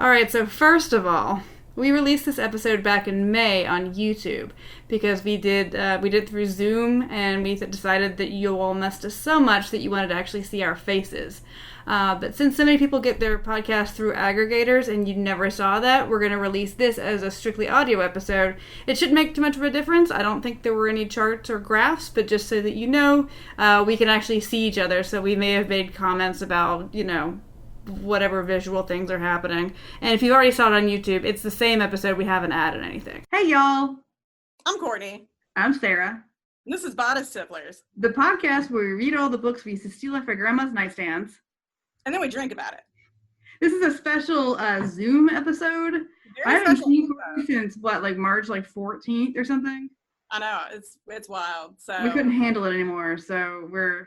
All right, so first of all, we released this episode back in May on YouTube because we did through Zoom, and we decided that you all missed us so much that you wanted to actually see our faces. But since so many people get their podcast through aggregators and you never saw that, we're going to release this as a strictly audio episode. It shouldn't make too much of a difference. I don't think there were any charts or graphs, but just so that you know, we can actually see each other. So we may have made comments about, whatever visual things are happening. And if you already saw it on YouTube, it's the same episode. We haven't added anything. Hey, y'all. I'm Courtney. I'm Sarah. And this is Bodice Tipplers. The podcast where we read all the books we used to steal off our grandma's nightstands. And then we drink about it. This is a special Zoom episode. I haven't seen you since, March 14th or something? I know. It's wild. So we couldn't handle it anymore, so we're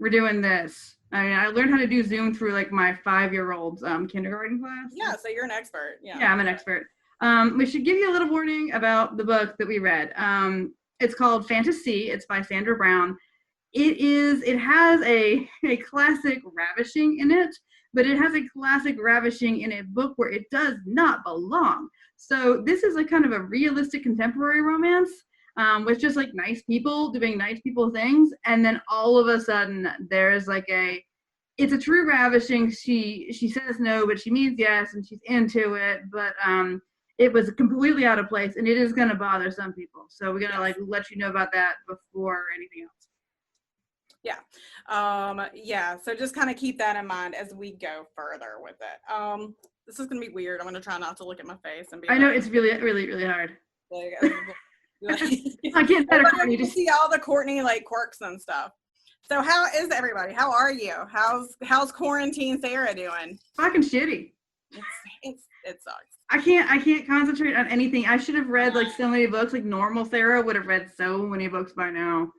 doing this. I mean, I learned how to do Zoom through my 5-year-old's kindergarten class. Yeah, so you're an expert. Yeah, I'm an expert. We should give you a little warning about the book that we read. It's called Fanta C. It's by Sandra Brown. It has a classic ravishing in it, but it has a classic ravishing in a book where it does not belong. So this is a kind of a realistic contemporary romance. With just nice people doing nice people things, and then all of a sudden there's it's a true ravishing. She says no, but she means yes, and she's into it, but it was completely out of place, and it is gonna bother some people. So we're gonna let you know about that before anything else. Yeah. So just kind of keep that in mind as we go further with it. This is gonna be weird. I'm gonna try not to look at my face and be. I know it's really, really, really hard. I get better. You just see all the Courtney quirks and stuff. So how is everybody? How are you? How's quarantine Sarah doing? Fucking shitty. It sucks. I can't concentrate on anything. I should have read so many books. Normal Sarah would have read so many books by now.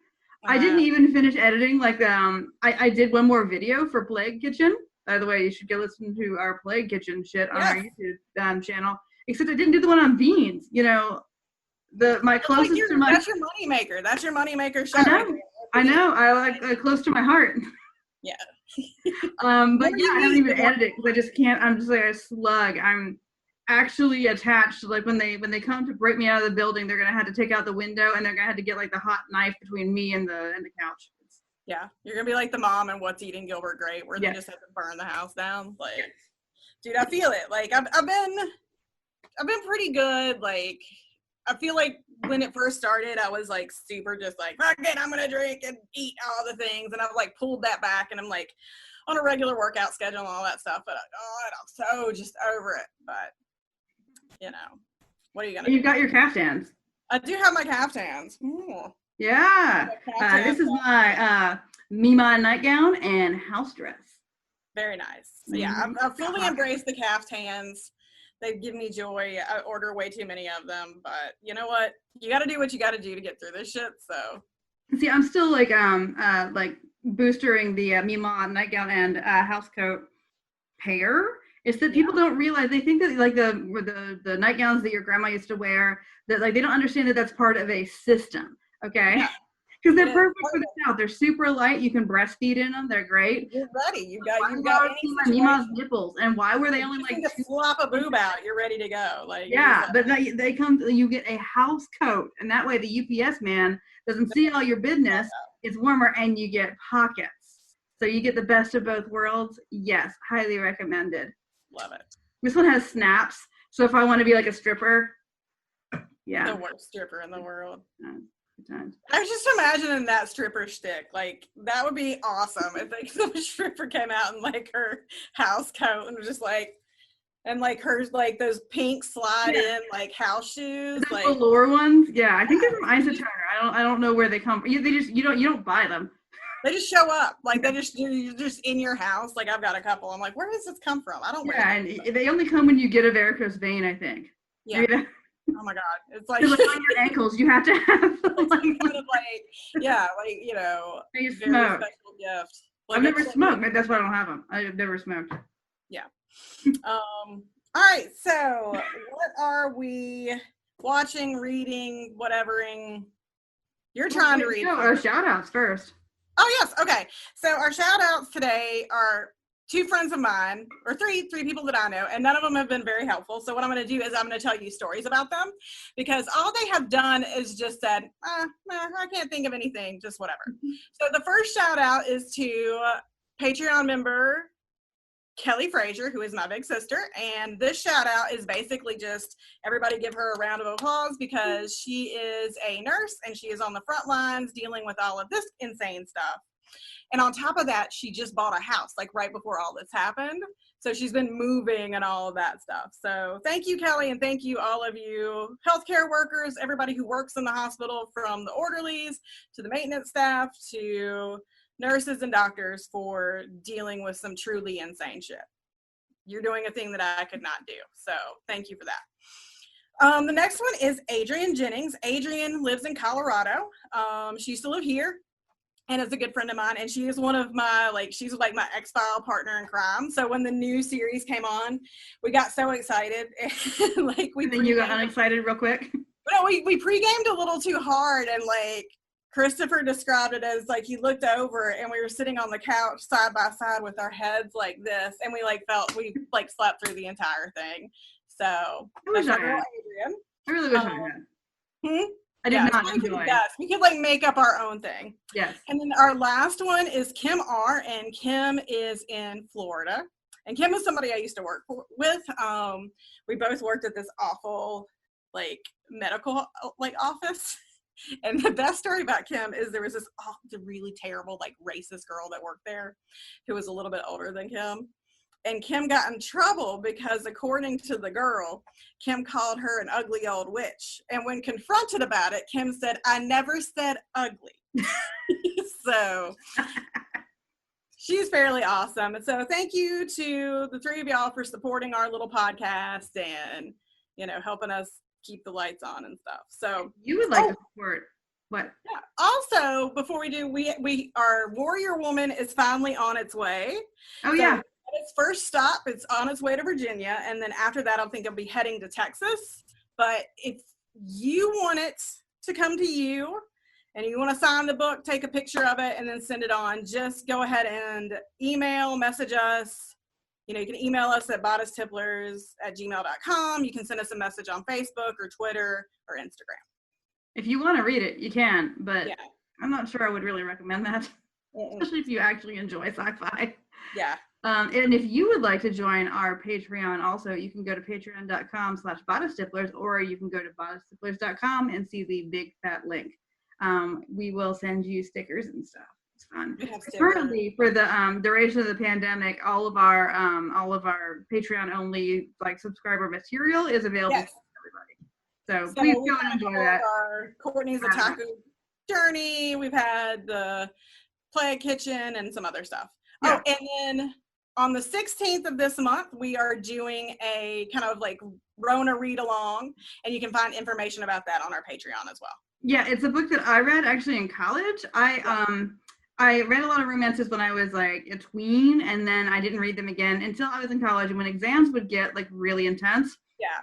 I didn't even finish editing. I did one more video for Plague Kitchen. By the way, you should go listen to our Plague Kitchen shit on our YouTube channel. Except I didn't do the one on beans. My closest to my. That's your moneymaker. That's your moneymaker show. I know. I close to my heart. Yeah. But yeah, I haven't even edited it because I just can't. I'm just a slug. I'm actually attached. When they come to break me out of the building, they're gonna have to take out the window, and they're gonna have to get the hot knife between me and the couch. Yeah, you're gonna be like the mom in What's Eating Gilbert Grape, where they just have to burn the house down. Dude, I feel it. I've been pretty good. I feel like when it first started, I was super just fuck it, I'm gonna drink and eat all the things, and I've pulled that back, and I'm on a regular workout schedule and all that stuff. But I'm so just over it. But what are you gonna? You've got your caftans. I do have my caftans. Ooh. Yeah, this is my Mima nightgown and house dress. Very nice. So yeah, I've fully embraced the caftans. They give me joy. I order way too many of them, but you know what? You got to do what you got to do to get through this shit. So, see, I'm still boostering the Mima nightgown and house coat pair. It's that people don't realize. They think that the nightgowns that your grandma used to wear, that they don't understand that that's part of a system. Okay. Because they're perfect for the South. They're super light. You can breastfeed in them. They're great. You're ready. You got Mima's nipples. And why were they only you can flop a boob out? You're ready to go. But they come. You get a house coat, and that way the UPS man doesn't see all your business. It's warmer, and you get pockets. So you get the best of both worlds. Yes, highly recommended. Love it. This one has snaps. So if I want to be a stripper, the worst stripper in the world. Times. I was just imagining that stripper shtick. That would be awesome if some stripper came out in her house coat and was just and her those pink slide in house shoes. The velour ones. Yeah, I think they're from Isotoner. I don't know where they come from. You don't buy them. They just show up. You're just in your house. I've got a couple. I'm where does this come from? I don't wear them. And they only come when you get a varicose vein, I think. Yeah. Oh my God. It's on your ankles, you have to have very smoke. special gift. I've never smoked. That's why I don't have them. I've never smoked. Yeah. All right. So what are we watching, reading, whatevering? You're trying to read. Our shout outs first. Oh yes. Okay. So our shout outs today are two friends of mine, or three people that I know, and none of them have been very helpful. So what I'm going to do is I'm going to tell you stories about them, because all they have done is just said, I can't think of anything, just whatever. So the first shout out is to Patreon member Kelly Frazier, who is my big sister. And this shout out is basically just everybody give her a round of applause, because she is a nurse and she is on the front lines dealing with all of this insane stuff. And on top of that, she just bought a house like right before all this happened. So she's been moving and all of that stuff. So thank you, Kelly, and thank you, all of you healthcare workers, everybody who works in the hospital, from the orderlies to the maintenance staff to nurses and doctors, for dealing with some truly insane shit. You're doing a thing that I could not do. So thank you for that. The next one is Adrian Jennings. Adrian lives in Colorado. She used to live here and is a good friend of mine. And she is one of my, she's like my X-File partner in crime. So when the new series came on, we got so excited. And then you got unexcited real quick? No, we pre-gamed a little too hard, and Christopher described it as he looked over and we were sitting on the couch side by side with our heads like this, and we slept through the entire thing. So I wish I had. Adrian. I really wish I had. I did not enjoy it. Yes, we could make up our own thing. Yes. And then our last one is Kim R, and Kim is in Florida. And Kim is somebody I used to work with. We both worked at this awful medical office. And the best story about Kim is there was this really terrible racist girl that worked there who was a little bit older than Kim. And Kim got in trouble because, according to the girl, Kim called her an ugly old witch. And when confronted about it, Kim said, "I never said ugly." So she's fairly awesome. And so thank you to the three of y'all for supporting our little podcast and, helping us keep the lights on and stuff. So you would like to support what? Yeah. Also, before we do, we our Warrior Woman is finally on its way. Oh, yeah. Its first stop, it's on its way to Virginia, and then after that, I think it'll be heading to Texas. But if you want it to come to you and you want to sign the book, take a picture of it, and then send it on, just go ahead and message us. You can email us at bodicetipplers@gmail.com. You can send us a message on Facebook or Twitter or Instagram. If you want to read it, you can, but I'm not sure I would really recommend that, especially if you actually enjoy sci-fi. Yeah. And if you would like to join our Patreon also, you can go to patreon.com/bodicetipplers, or you can go to bodicetipplers.com and see the big fat link. We will send you stickers and stuff. It's fun. Currently, for the duration of the pandemic, all of our Patreon only subscriber material is available to everybody. So please go and enjoy that. Our Courtney's Otaku Journey. We've had the Play Kitchen and some other stuff. Yeah. Oh, and then on the 16th of this month, we are doing a kind of Rona read along, and you can find information about that on our Patreon as well. Yeah, it's a book that I read actually in college. I read a lot of romances when I was a tween, and then I didn't read them again until I was in college. And when exams would get really intense,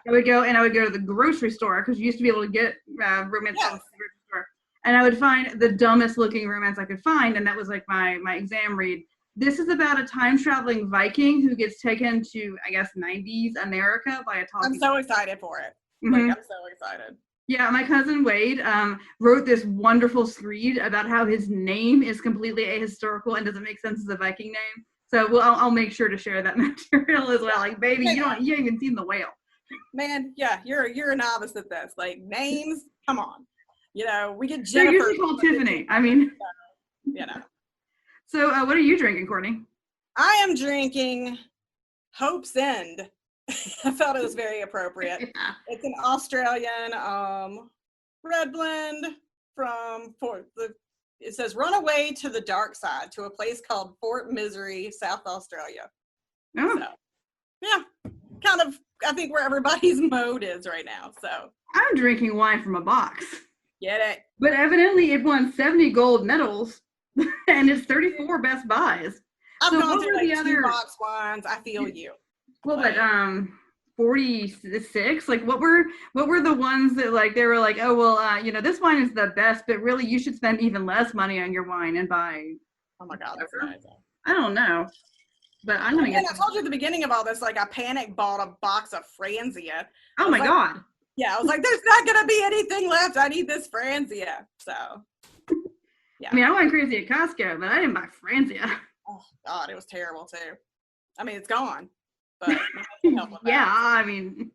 I would go to the grocery store, because you used to be able to get romance from the grocery store, and I would find the dumbest looking romance I could find, and that was my exam read. This is about a time traveling Viking who gets taken to, I guess, 90s America by a talking. I'm so excited for it. I'm so excited. Yeah, my cousin Wade wrote this wonderful screed about how his name is completely ahistorical and doesn't make sense as a Viking name. So I'll make sure to share that material as well. Baby, you haven't even seen the whale. Man, yeah, you're a novice at this. Names, come on. We get Jennifer. They're usually called Tiffany. So what are you drinking, Courtney? I am drinking Hope's End. I felt it was very appropriate. Yeah. It's an Australian red blend it says run away to the dark side to a place called Fort Misery, South Australia. Oh. So, yeah, kind of, I think where everybody's mode is right now. So I'm drinking wine from a box. Get it? But evidently it won 70 gold medals and it's 34 best buys. I've gone through the other box wines. I feel you. Well, but 46. What were the ones that they were oh well, this wine is the best, but really you should spend even less money on your wine and buy. Oh my God, that's amazing. I don't know. but I'm gonna get. I told you at the beginning of all this, like I panic bought a box of Franzia. Oh my god. Yeah, I was like, there's not gonna be anything left. I need this Franzia. So. Yeah. I mean, I went crazy at Costco, but I didn't buy Franzia. Oh God, it was terrible too. I mean, it's gone, but yeah, I mean,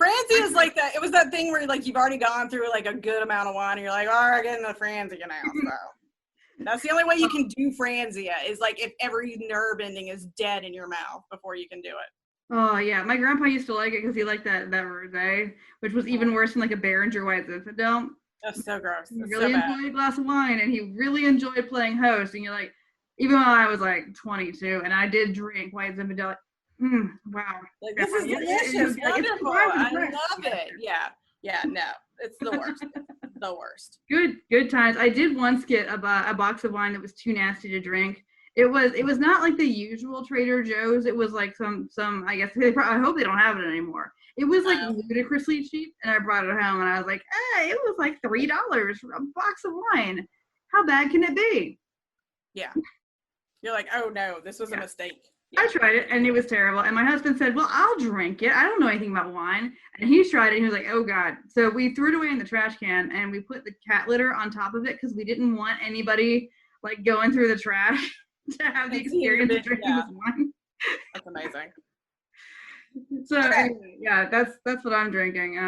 Franzia is like that. It was that thing where like you've already gone through like a good amount of wine, and you're like, all right, getting the Franzia now. So that's the only way you can do Franzia is like if every nerve ending is dead in your mouth before you can do it. Oh yeah, my grandpa used to like it because he liked that rosé, which was even worse than like a Behringer White Zinfandel. That's so gross. He really enjoyed a glass of wine, and he really enjoyed playing host. And you're like, even when I was like 22, and I did drink White Zinfandel, wow. Like, this is delicious, wonderful. I love it. Yeah, no, it's the worst. The worst. Good times. I did once get a box of wine that was too nasty to drink. It was not like the usual Trader Joe's. It was like some I guess I hope they don't have it anymore. It was like ludicrously cheap, and I brought it home, and I was like, hey, it was like $3 for a box of wine. How bad can it be? Yeah. You're like, oh no, this was a mistake. Yeah. I tried it, and it was terrible. And my husband said, well, I'll drink it. I don't know anything about wine. And he tried it, and he was like, oh God. So we threw it away in the trash can, and we put the cat litter on top of it because we didn't want anybody like going through the trash to have the experience of drinking this wine. That's amazing. So anyway, yeah, that's what I'm drinking.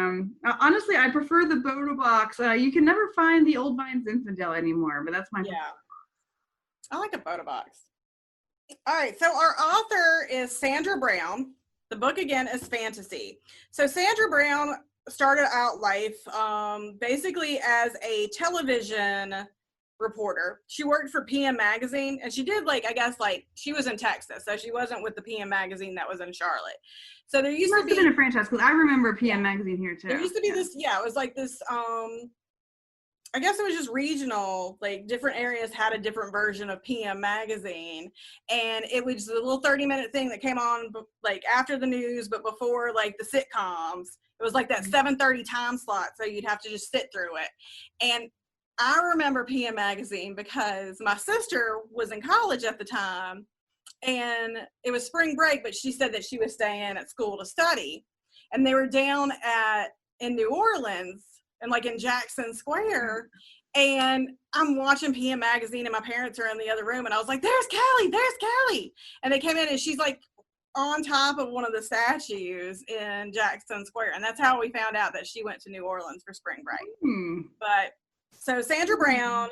Honestly, I prefer the Boda box. You can never find the Old Vine Zinfandel anymore, but that's my favorite. I like a Boda box. All right, so our author is Sandra Brown. The book again is Fanta C. So Sandra Brown started out life basically as a television reporter. She worked for PM Magazine, and she did she was in Texas, so she wasn't with the PM Magazine that was in Charlotte. So there used to be been a franchise because I remember PM Magazine here too. There used to be this, it was like this. I guess it was just regional, like different areas had a different version of PM Magazine, and it was a little 30-minute thing that came on like after the news, but before like the sitcoms. It was like that 7:30 time slot, so you'd have to just sit through it. And I remember PM Magazine because my sister was in college at the time, and it was spring break, but she said that she was staying at school to study, and they were down in New Orleans. And like in Jackson Square, and I'm watching PM Magazine, and my parents are in the other room, and I was like, there's Callie. And they came in, and she's like on top of one of the statues in Jackson Square. And that's how we found out that she went to New Orleans for spring break. But so Sandra Brown,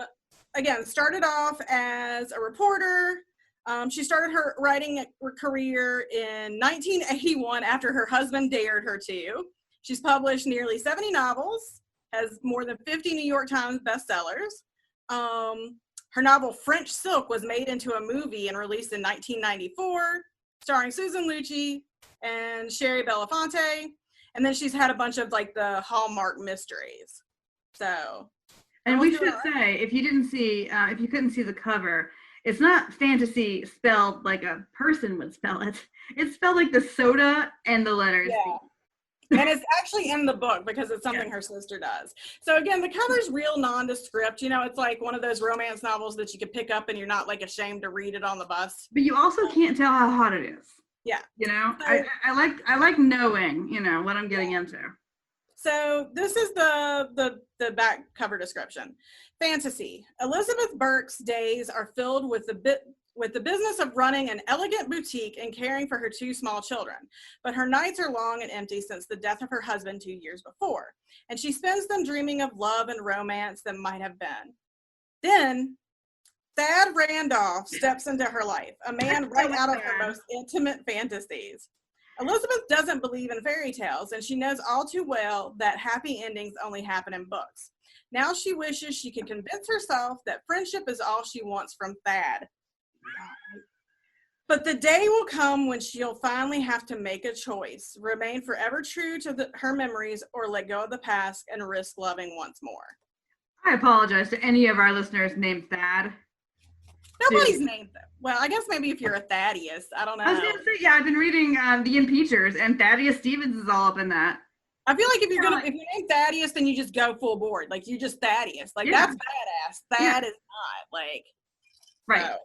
again, started off as a reporter. She started her writing career in 1981 after her husband dared her to. She's published nearly 70 novels. Has more than 50 New York Times bestsellers. Her novel French Silk was made into a movie and released in 1994, starring Susan Lucci and Sherry Belafonte. And then she's had a bunch of like the Hallmark mysteries. So, and we should say, if you couldn't see the cover, it's not fantasy spelled like a person would spell it. It's spelled like the soda and the letters. Yeah. And it's actually in the book because it's something her sister does. So again, the cover's real nondescript. It's like one of those romance novels that you could pick up and you're not like ashamed to read it on the bus. But you also can't tell how hot it is. Yeah. So, I like knowing, what I'm getting into. So this is the back cover description. Fantasy. Elizabeth Burke's days are filled with the business of running an elegant boutique and caring for her two small children. But her nights are long and empty since the death of her husband 2 years before, and she spends them dreaming of love and romance that might have been. Then, Thad Randolph steps into her life, a man right out of her most intimate fantasies. Elizabeth doesn't believe in fairy tales, and she knows all too well that happy endings only happen in books. Now she wishes she could convince herself that friendship is all she wants from Thad. But the day will come when she'll finally have to make a choice, remain forever true to her memories, or let go of the past and risk loving once more. I apologize to any of our listeners named Thad. Nobody's named them. Well, I guess maybe if you're a Thaddeus, I don't know. I was going to say, I've been reading The Impeachers, and Thaddeus Stevens is all up in that. I feel like if you're named Thaddeus, then you just go full board. Like, you just Thaddeus. Like, that's badass. Thad is not. Like, right.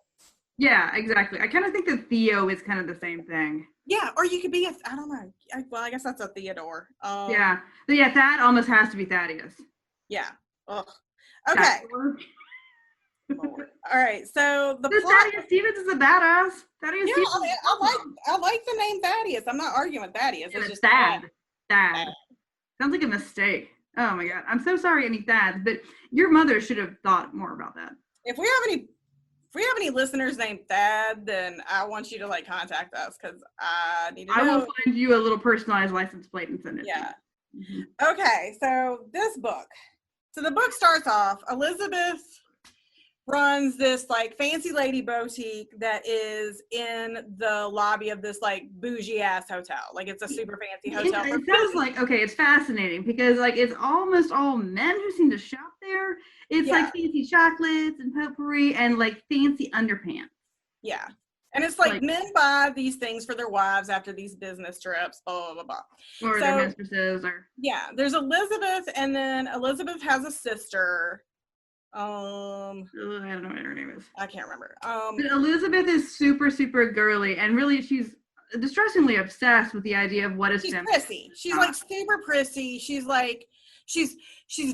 Yeah, exactly. I kind of think that Theo is kind of the same thing. Yeah, or you could be I don't know. Well, I guess that's a Theodore. Yeah. But yeah, Thad almost has to be Thaddeus. Yeah. Ugh. Okay. Lord. All right. So the plot. Thaddeus Stevens is a badass. Thaddeus Stevens. I mean, I like the name Thaddeus. I'm not arguing with Thaddeus. Yeah, It's just Thad. Sounds like a mistake. Oh my god. I'm so sorry, any Thads, but your mother should have thought more about that. If we have any listeners named Thad, then I want you to like contact us because I need to know. I will find you a little personalized license plate and send it. Yeah. To you. Okay, so this book. So the book starts off, Elizabeth runs this like fancy lady boutique that is in the lobby of this like bougie ass hotel. Like it's a super fancy hotel. It sounds like, okay, it's fascinating because like it's almost all men who seem to shop there. It's like fancy chocolates and potpourri and like fancy underpants. Yeah. And it's like men buy these things for their wives after these business trips, blah, blah, blah. Or their mistresses or. Yeah. There's Elizabeth, and then Elizabeth has a sister. I don't know what her name is. I can't remember. But Elizabeth is super, super girly, and really she's distressingly obsessed with the idea of what is feminine. She's prissy. She's like super prissy. She's like, she's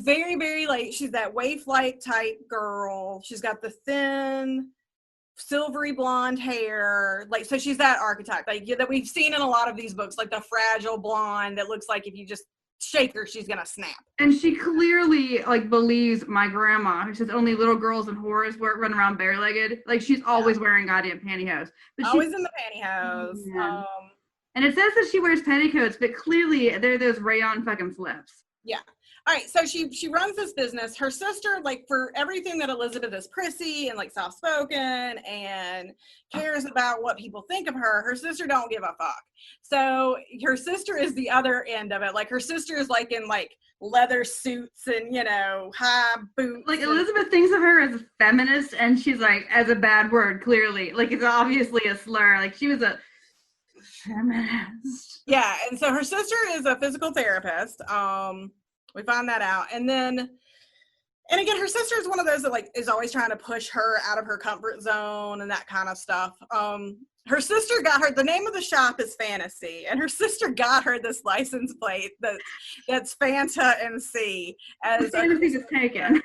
very, very like, she's that waif-like type girl. She's got the thin, silvery blonde hair. Like, so she's that archetype like that we've seen in a lot of these books, like the fragile blonde that looks like if you just shake her, she's gonna snap. And she clearly like believes my grandma who says only little girls and whores run around bare-legged. Like she's always wearing goddamn pantyhose. But always in the pantyhose. Yeah. And it says that she wears petticoats, but clearly they're those rayon fucking flips. Yeah. All right, so she runs this business. Her sister, like, for everything that Elizabeth is prissy and, like, soft-spoken and cares about what people think of her, her sister don't give a fuck. So her sister is the other end of it. Like, her sister is, like, in, like, leather suits and, you know, high boots. Like, Elizabeth thinks of her as a feminist, and she's, like, as a bad word, clearly. Like, it's obviously a slur. Like, she was a feminist. Yeah, and so her sister is a physical therapist. We found that out. And then, and again, her sister is one of those that like is always trying to push her out of her comfort zone and that kind of stuff. Her sister got her, the name of the shop is Fantasy, and her sister got her this license plate that's Fanta C. As Fantasy is taken.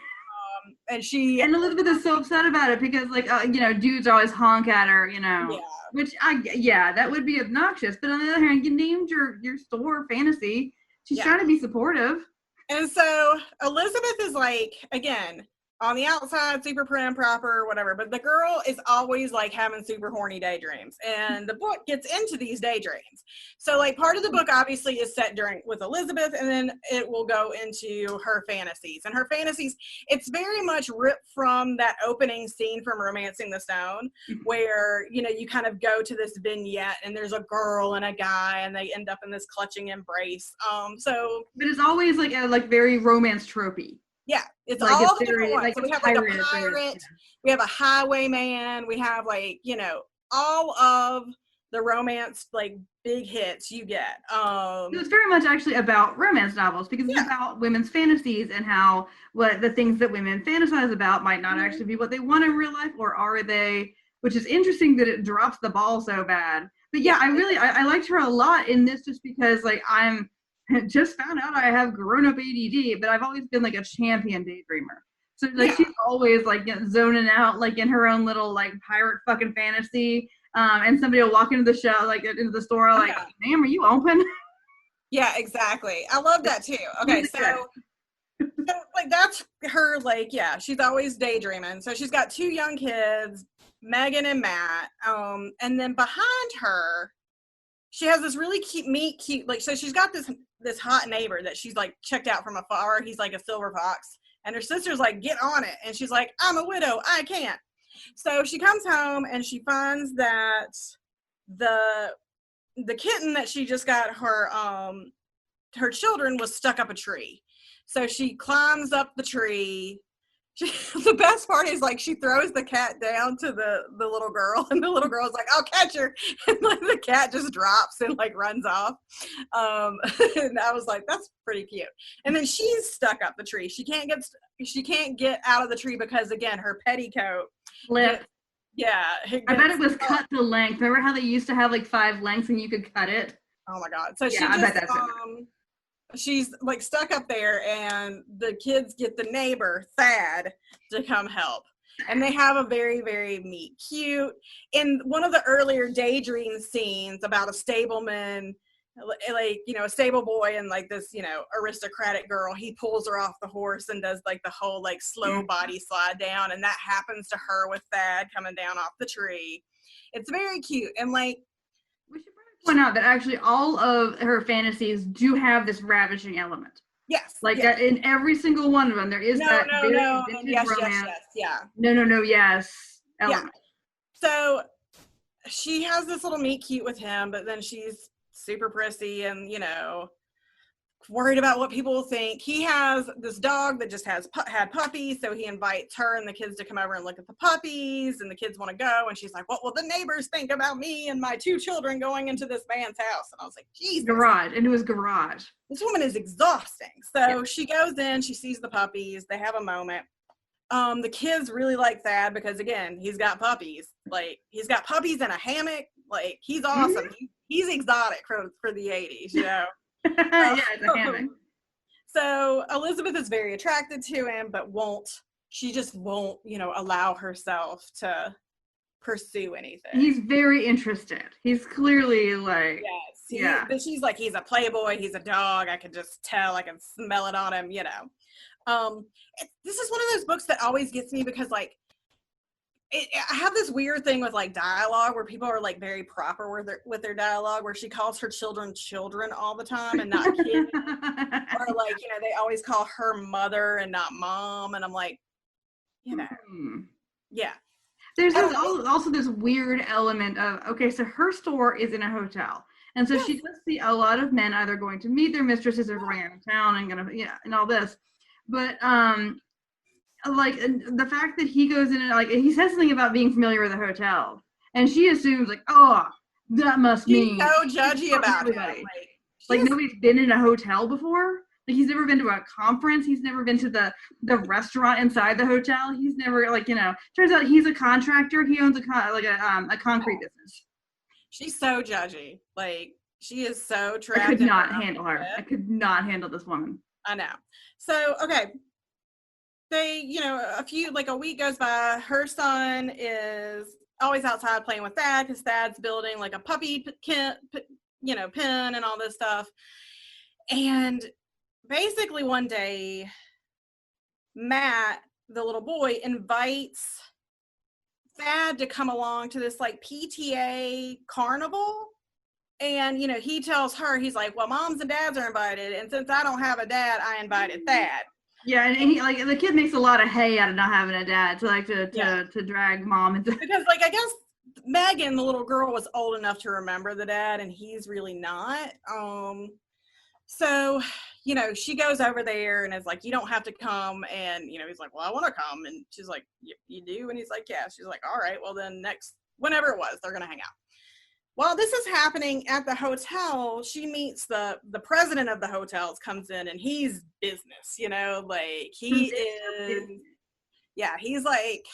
And Elizabeth is so upset about it because like, you know, dudes always honk at her, you know, which that would be obnoxious. But on the other hand, you named your store Fantasy. She's trying to be supportive. And so Elizabeth is like, again, on the outside, super prim, proper, whatever. But the girl is always like having super horny daydreams. And the book gets into these daydreams. So like part of the book obviously is set with Elizabeth, and then it will go into her fantasies. And her fantasies, it's very much ripped from that opening scene from Romancing the Stone, where, you know, you kind of go to this vignette and there's a girl and a guy and they end up in this clutching embrace. But it's always like very romance tropey. Yeah, it's like all the different ones. So we have like a pirate, we have a highwayman, we have like, you know, all of the romance, like big hits you get. It's very much actually about romance novels because it's about women's fantasies and how what the things that women fantasize about might not actually be what they want in real life, or are they, which is interesting that it drops the ball so bad. But yeah, I liked her a lot in this just because like I'm just found out I have grown-up ADD, but I've always been like a champion daydreamer. So like she's always like zoning out like in her own little like pirate fucking fantasy. And somebody will walk into the show, like into the store, like, ma'am, are you open? Yeah, exactly. I love that too. Okay, so like that's her, like, she's always daydreaming. So she's got 2 young kids, Megan and Matt. And then behind her, she has this really cute, like, so she's got this hot neighbor that she's like checked out from afar. He's like a silver fox. And her sister's like, get on it. And she's like, I'm a widow. I can't. So she comes home and she finds that the kitten that she just got her children was stuck up a tree. So she climbs up the tree. The best part is like she throws the cat down to the little girl, and the little girl's like, I'll catch her, and like the cat just drops and like runs off. And I was like, that's pretty cute. And then she's stuck up the tree. She can't get out of the tree because again her petticoat Yeah. I bet it was cut to length. Remember how they used to have like 5 lengths and you could cut it? Oh my God. So yeah, I bet that's she's like stuck up there, and the kids get the neighbor, Thad, to come help. And they have a very, very meet cute. In one of the earlier daydream scenes about a stableman, like, you know, a stable boy and like this, you know, aristocratic girl, he pulls her off the horse and does like the whole like slow body slide down. And that happens to her with Thad coming down off the tree. It's very cute. And like, we should point out that actually all of her fantasies do have this ravishing element. Yes. Like yes. In every single one of them, there is that very vintage romance. Yeah. Yes element. Yeah. So she has this little meet cute with him, but then she's super prissy and, you know, worried about what people will think. He has this dog that just had puppies, so he invites her and the kids to come over and look at the puppies, and the kids want to go, and she's like, what will the neighbors think about me and my 2 children going into this man's house? And I was like, Jesus. Garage. Into his garage. This woman is exhausting. So she goes in, she sees the puppies, they have a moment. The kids really like Thad because, again, he's got puppies. Like, he's got puppies in a hammock. Like, he's awesome. Mm-hmm. He's exotic for the 80s, you know? Yeah, it's a hammock. So Elizabeth is very attracted to him, but she just won't, you know, allow herself to pursue anything. He's very interested. He's clearly like, but she's like, he's a playboy, he's a dog. I can just tell, I can smell it on him, you know. This is one of those books that always gets me because, like, I have this weird thing with like dialogue where people are like very proper with their dialogue, where she calls her children all the time and not kids, or like, you know, they always call her mother and not mom, and I'm like, you know, yeah. There's also this weird element of, okay, so her store is in a hotel, and so she does see a lot of men either going to meet their mistresses or going out of town and and all this, but like the fact that he goes in and like he says something about being familiar with the hotel, and she assumes like, oh, that must mean so judgy about everybody. Like nobody's been in a hotel before. Like he's never been to a conference. He's never been to the restaurant inside the hotel. He's never, like, you know. Turns out he's a contractor. He owns a concrete business. She's so judgy. Like, she is so trapped. I could not handle her. I could not handle this woman. I know. So okay. They, you know, a week goes by. Her son is always outside playing with Thad because Thad's building like a puppy pen and all this stuff. And basically one day, Matt, the little boy, invites Thad to come along to this like PTA carnival. And, you know, he tells her, he's like, well, moms and dads are invited. And since I don't have a dad, I invited Thad. Yeah, and he, like, the kid makes a lot of hay out of not having a dad, to drag mom into. Because, like, I guess Megan, the little girl, was old enough to remember the dad, and he's really not. So, you know, she goes over there and is like, you don't have to come. And, you know, he's like, well, I want to come. And she's like, you do? And he's like, yeah. She's like, all right, well, then whenever it was, they're going to hang out. While this is happening at the hotel, she meets the president of the hotels, comes in, and he's business, you know, like he's like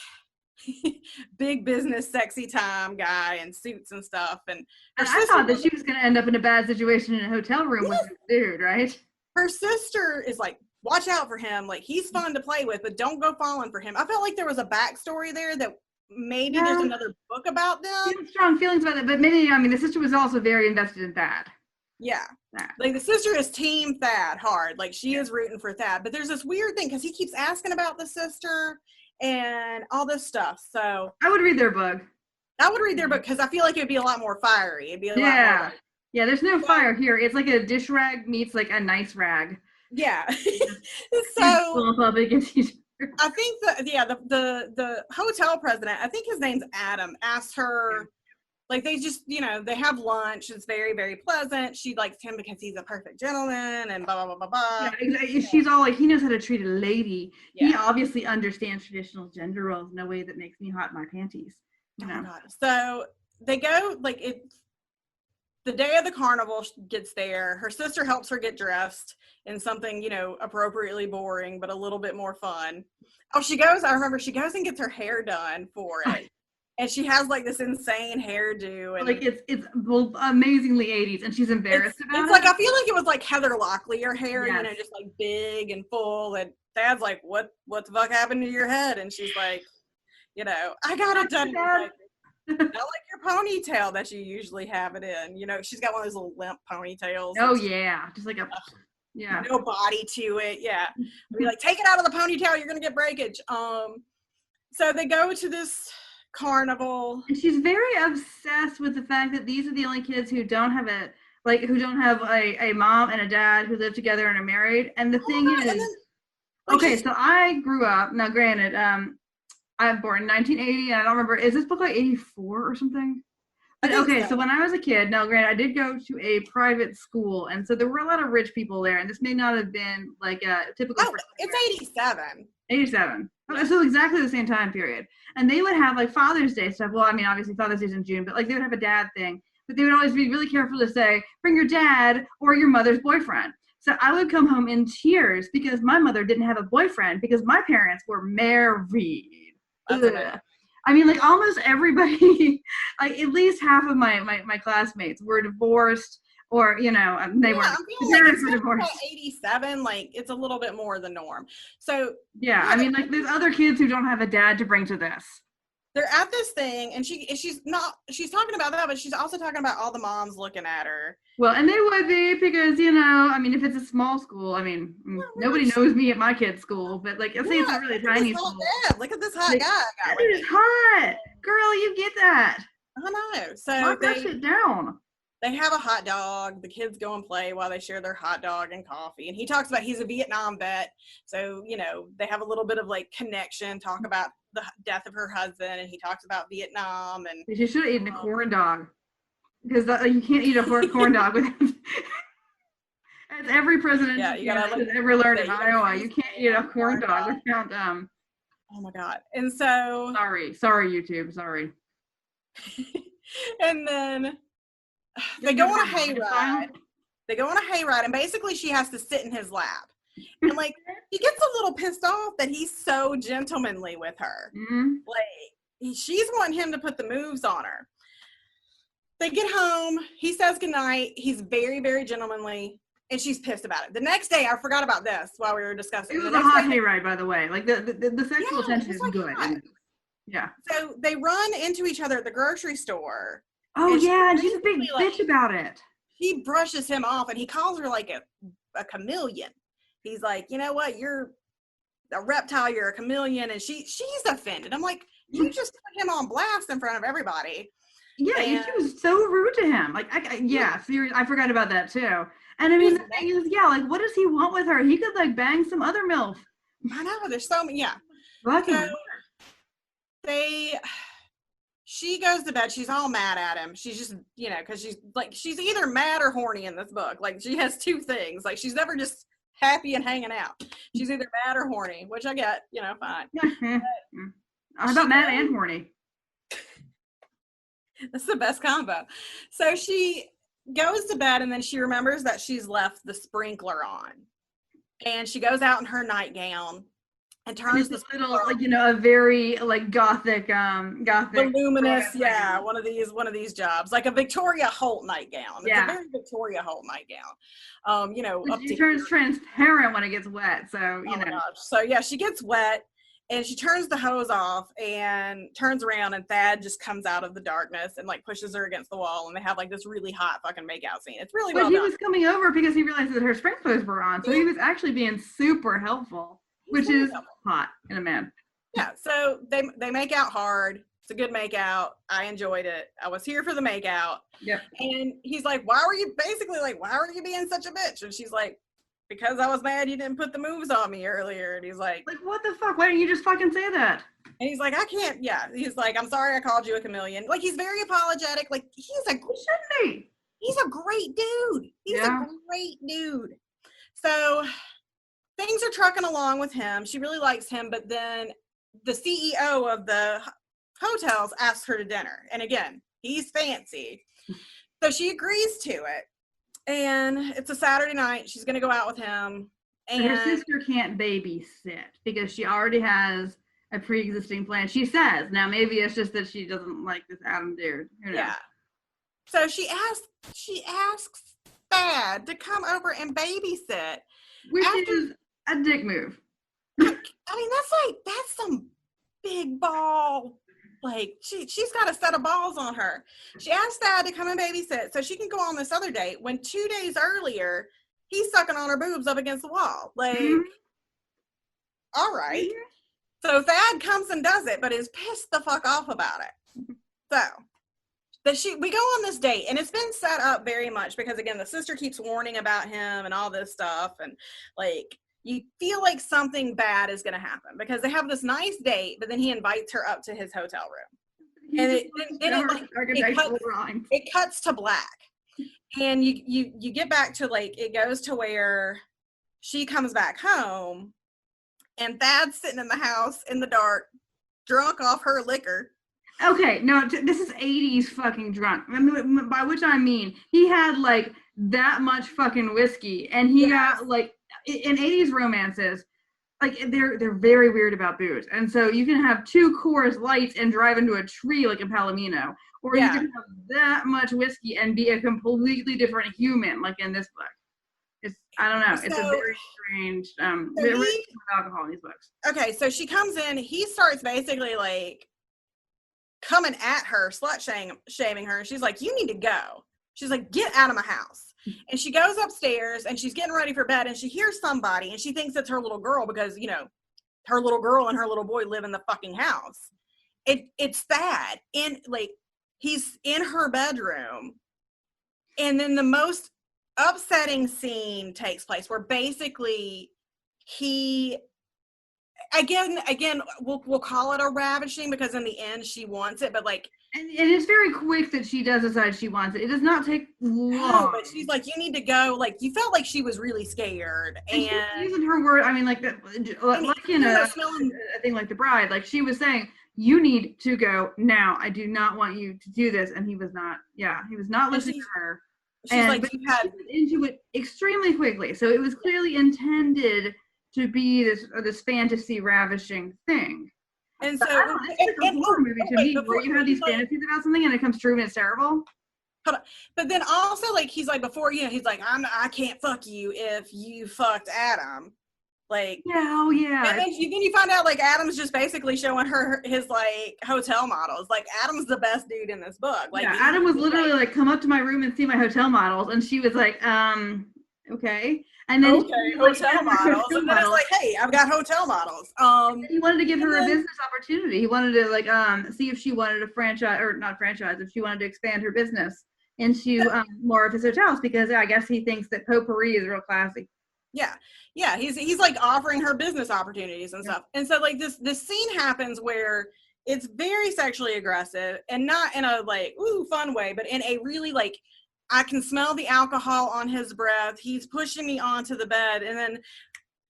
big business, sexy time guy in suits and stuff. And I thought that she was going to end up in a bad situation in a hotel room with this dude, right? Her sister is like, watch out for him. Like, he's fun to play with, but don't go falling for him. I felt like there was a backstory there that maybe there's another book about them. I have strong feelings about it, but maybe, I mean, the sister was also very invested in Thad. Yeah. Like, the sister is team Thad hard. Like, she is rooting for Thad. But there's this weird thing, because he keeps asking about the sister and all this stuff. So I would read their book. I would read their book, because I feel like it would be a lot more fiery. It'd be a lot more. Yeah, there's no fire here. It's like a dish rag meets like a nice rag. Yeah. So up against each other. I think the hotel president, I think his name's Adam, asked her, like, they just, you know, they have lunch. It's very, very pleasant. She likes him because he's a perfect gentleman and blah, blah, blah, blah, blah. Yeah, she's all like, he knows how to treat a lady. Yeah. He obviously understands traditional gender roles in a way that makes me hot in my panties. You know? God. So they go, like, the day of the carnival gets there. Her sister helps her get dressed in something, you know, appropriately boring, but a little bit more fun. I remember she goes and gets her hair done for it. And she has like this insane hairdo, and like it's amazingly 80s, and she's embarrassed about it's it. like I feel like it was like Heather Locklear hair, Yes. you know, just like big and full. And Dad's like, "What the fuck happened to your head?" And she's like, "You know, I got it done. Like, not like your ponytail that you usually have it in. You know, she's got one of those little limp ponytails. Oh yeah, just like a no body to it. Yeah, I'd be like, take it out of the ponytail. You're gonna get breakage. So they go to this carnival, and she's very obsessed with the fact that these are the only kids who don't have a mom and a dad who live together and are married. And the thing is, okay, so I grew up, now granted, I was born in 1980, and I don't remember, is this book like 84 or something? But okay, so when I was a kid, now granted, I did go to a private school, and so there were a lot of rich people there, and this may not have been like a typical. Oh, it's 87. 87. So exactly the same time period. And they would have like Father's Day stuff. Well, I mean, obviously Father's Day's in June, but like they would have a dad thing. But they would always be really careful to say, bring your dad or your mother's boyfriend. So I would come home in tears because my mother didn't have a boyfriend because my parents were married. I mean, like almost everybody, like at least half of my classmates were divorced, or you know, they were. Parents were divorced. 87, like it's a little bit more the norm. So yeah, I mean, like there's other kids who don't have a dad to bring to this. They're at this thing, and she's talking about that, but she's also talking about all the moms looking at her. Well, and they would be because, you know, I mean, if it's a small school, I mean, nobody knows me at my kid's school, but like, let's say it's a really tiny school. Look at this hot guy. It is hot. Girl, you get that. I know. So they sit down. They have a hot dog. The kids go and play while they share their hot dog and coffee. And he talks about he's a Vietnam vet. So, you know, they have a little bit of like connection, talk about the death of her husband, and he talks about Vietnam. And you should have eaten a corn dog, because you can't eat a corn dog with as every president has ever learned in Iowa. You can't eat a corn dog without oh my God. And so sorry YouTube, sorry. And then they go on a hayride. And basically she has to sit in his lap. And like he gets a little pissed off that he's so gentlemanly with her. Mm-hmm. Like she's wanting him to put the moves on her. They get home. He says goodnight. He's very, very gentlemanly, and she's pissed about it. The next day, I forgot about this while we were discussing. It was a hot hayride, by the way. Like the sexual tension is like good. Yeah. So they run into each other at the grocery store. Oh yeah, and she's a big bitch about it. He brushes him off, and he calls her like a chameleon. He's like, you know what? You're a reptile. You're a chameleon, and she's offended. I'm like, you just put him on blast in front of everybody. Yeah, she was so rude to him. Like, seriously, I forgot about that too. And I mean, the thing is, like, what does he want with her? He could like bang some other MILF. I know. There's so many. Yeah. So she goes to bed. She's all mad at him. She's just, you know, because she's either mad or horny in this book. Like, she has two things. Like, she's never just happy and hanging out. She's either mad or horny, which I get, you know, fine. How about mad and horny? That's the best combo. So she goes to bed, and then she remembers that she's left the sprinkler on. And she goes out in her nightgown and turns the little, like, you know, a very like gothic voluminous, one of these jobs, like a Victoria Holt nightgown. It's a very Victoria Holt nightgown. You know, she turns transparent when it gets wet. So you know. Gosh. So yeah, she gets wet. And she turns the hose off and turns around, and Thad just comes out of the darkness and like pushes her against the wall, and they have like this really hot fucking makeout scene. It's really well done. But he was coming over because he realized that her sprinklers were on, so he was actually being super helpful, which is hot in a man. Yeah, so they make out hard. It's a good makeout. I enjoyed it. I was here for the makeout. Yep. And he's like, why were you being such a bitch? And she's like, because I was mad you didn't put the moves on me earlier. And he's like, what the fuck? Why didn't you just fucking say that? And he's like, I can't. Yeah. He's like, I'm sorry I called you a chameleon. Like, he's very apologetic. Like, he's a great dude. He's a great dude. So things are trucking along with him. She really likes him. But then the CEO of the hotels asks her to dinner. And again, he's fancy. So she agrees to it. And it's a Saturday night. She's going to go out with him. And her sister can't babysit because she already has a pre-existing plan. She says. Now maybe it's just that she doesn't like this Adam dude. Who knows? Yeah. So she asks Thad to come over and babysit. Which is a dick move. I mean, that's some big ball. Like, she's got a set of balls on her. She asked Thad to come and babysit so she can go on this other date when 2 days earlier, he's sucking on her boobs up against the wall. Like, all right. So Thad comes and does it, but is pissed the fuck off about it. So, we go on this date, and it's been set up very much because, again, the sister keeps warning about him and all this stuff, and, like, you feel like something bad is going to happen because they have this nice date, but then he invites her up to his hotel room. And it cuts to black. And you get back to, like, it goes to where she comes back home, and Thad's sitting in the house in the dark, drunk off her liquor. Okay, no, this is 80s fucking drunk. I mean, by which I mean, he had, like, that much fucking whiskey, and he got, like, in 80s romances, like, they're very weird about booze. And so you can have 2 Coors Lights and drive into a tree like in Palomino. Or you can have that much whiskey and be a completely different human, like in this book. I don't know. It's a very strange alcohol in these books. Okay, so she comes in, he starts basically, like, coming at her, shaming her. She's like, you need to go. She's like, get out of my house. And she goes upstairs and she's getting ready for bed and she hears somebody and she thinks it's her little girl because, you know, her little girl and her little boy live in the fucking house. It's Thad. And, like, he's in her bedroom. And then the most upsetting scene takes place where basically he, again, we'll call it a ravishing because in the end she wants it, but, like, and it's very quick that she does decide she wants it. It does not take long. No, but she's like, you need to go. Like, you felt like she was really scared. And she's using her word, I mean, like, like in a thing like The Bride, like, she was saying, you need to go now. I do not want you to do this. And he was not listening to her. She's like, but she was into it extremely quickly. So it was clearly intended to be this fantasy ravishing thing. And so it's like a horror movie to me where you have these fantasies about something and it comes true and it's terrible. But then also, like, he's like, before, you know, he's like, I can't fuck you if you fucked Adam. Like, yeah, and then you find out, like, Adam's just basically showing her his, like, hotel models. Like, Adam's the best dude in this book. Like, yeah, Adam was literally like, come up to my room and see my hotel models, and she was like, okay. And then hotel models. And then it's like, hey, I've got hotel models. He wanted to give her a business opportunity. He wanted to, like, see if she wanted to franchise, or not franchise, if she wanted to expand her business into more of his hotels, because I guess he thinks that potpourri is real classy. Yeah, he's like offering her business opportunities and stuff. And so, like, this scene happens where it's very sexually aggressive, and not in a, like, ooh, fun way, but in a really, like, I can smell the alcohol on his breath. He's pushing me onto the bed, and then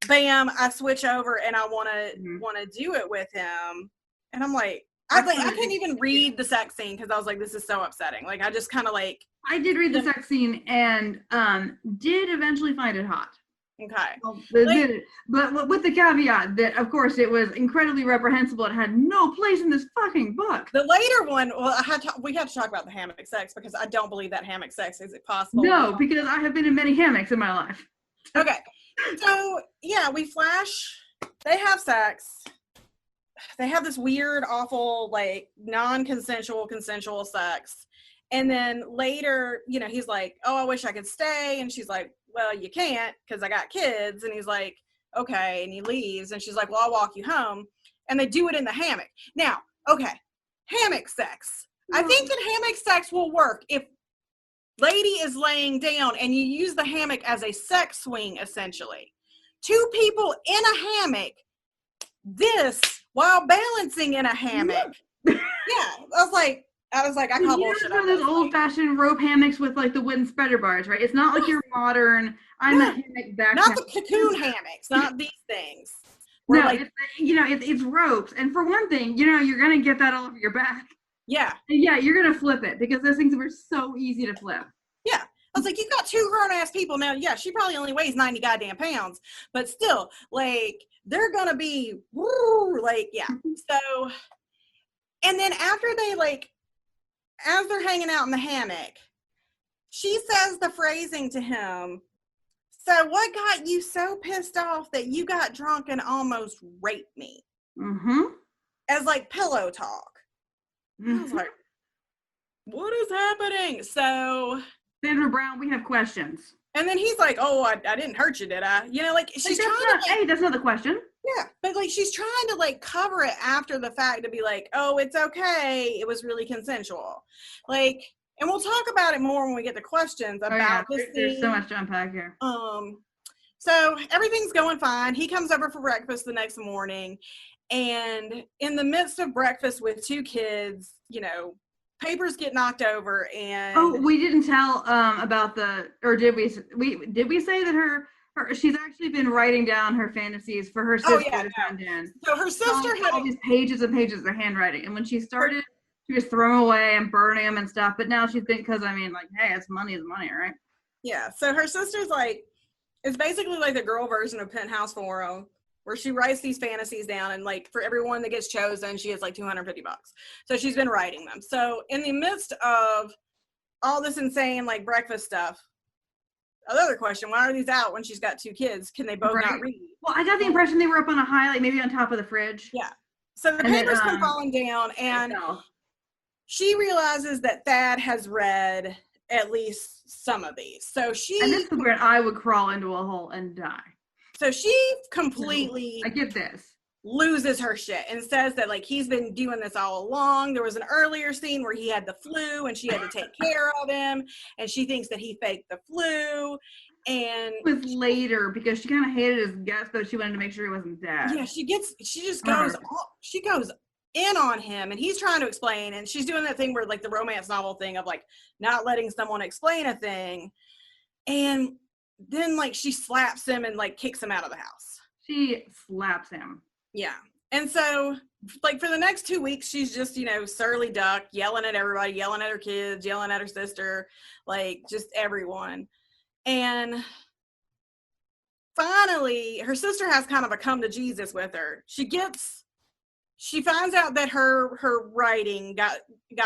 bam, I switch over and I want to do it with him. And I'm like, I couldn't even read the sex scene because I was like, this is so upsetting. Like, I just kind of, like, I did read the sex scene and did eventually find it hot. Okay. But with the caveat that, of course, it was incredibly reprehensible. It had no place in this fucking book. The later one, well, we have to talk about the hammock sex because I don't believe that hammock sex is it possible. No, because I have been in many hammocks in my life. Okay. So, yeah, we flash. They have sex. They have this weird, awful, like, non-consensual, consensual sex. And then later, you know, he's like, oh, I wish I could stay. And she's like, well, you can't because I got kids. And he's like, okay. And he leaves. And she's like, well, I'll walk you home. And they do it in the hammock. Now, okay, hammock sex. I think that hammock sex will work if lady is laying down and you use the hammock as a sex swing, essentially. 2 people in a hammock, this while balancing in a hammock. Yeah, I was like, I call bullshit. One of those old-fashioned rope hammocks with, like, the wooden spreader bars, right? It's not like your modern, I'm a hammock back. Not the cocoon hammocks, not these things. No, like, it's ropes. And for one thing, you know, you're going to get that all over your back. Yeah. And yeah, you're going to flip it because those things were so easy to flip. Yeah. I was like, you got two grown-ass people now. Yeah, she probably only weighs 90 goddamn pounds, but still, like, they're gonna be, woo, like, yeah. So, and then after they, like, as they're hanging out in the hammock, she says the phrasing to him, so what got you so pissed off that you got drunk and almost raped me? As, like, pillow talk. I was like, what is happening? So Sandra Brown, we have questions. And then he's like, oh, I didn't hurt you, did I? You know, like, she's trying to, like, hey, that's not the question. Yeah, but, like, she's trying to, like, cover it after the fact to be like, oh, it's okay, it was really consensual. Like, and we'll talk about it more when we get to questions about this scene. There's so much to unpack here. So everything's going fine. He comes over for breakfast the next morning, and in the midst of breakfast with two kids, you know, papers get knocked over, and we didn't tell about did we say that her she's actually been writing down her fantasies for her sister to send in. So her sister had all these pages and pages of handwriting, and when she started, she was throwing away and burning them and stuff. But now she's thinking, because I mean, like, hey, it's money, right? Yeah. So her sister's like, it's basically like the girl version of Penthouse Forum, where she writes these fantasies down, and, like, for everyone that gets chosen, she gets like $250. So she's been writing them. So in the midst of all this insane, like, breakfast stuff, another question, why are these out when she's got two kids? Can they both not read? Well, I got the impression they were up on a high, like maybe on top of the fridge. Yeah. So the papers come falling down, and she realizes that Thad has read at least some of these. So and this is where I would crawl into a hole and die. So she completely, I get this, loses her shit and says that, like, he's been doing this all along. There was an earlier scene where he had the flu and she had to take care of him, and she thinks that he faked the flu. And it was later because she kind of hated his guts, but she wanted to make sure he wasn't dead. Yeah, she just goes, she goes in on him, and he's trying to explain, and she's doing that thing where, like, the romance novel thing of, like, not letting someone explain a thing. And then, like, she slaps him and, like, kicks him out of the house. She slaps him. Yeah. And so, like, for the next 2 weeks, she's just, you know, surly duck, yelling at everybody, yelling at her kids, yelling at her sister, like, just everyone. And finally, her sister has kind of a come to Jesus with her. She finds out that her writing got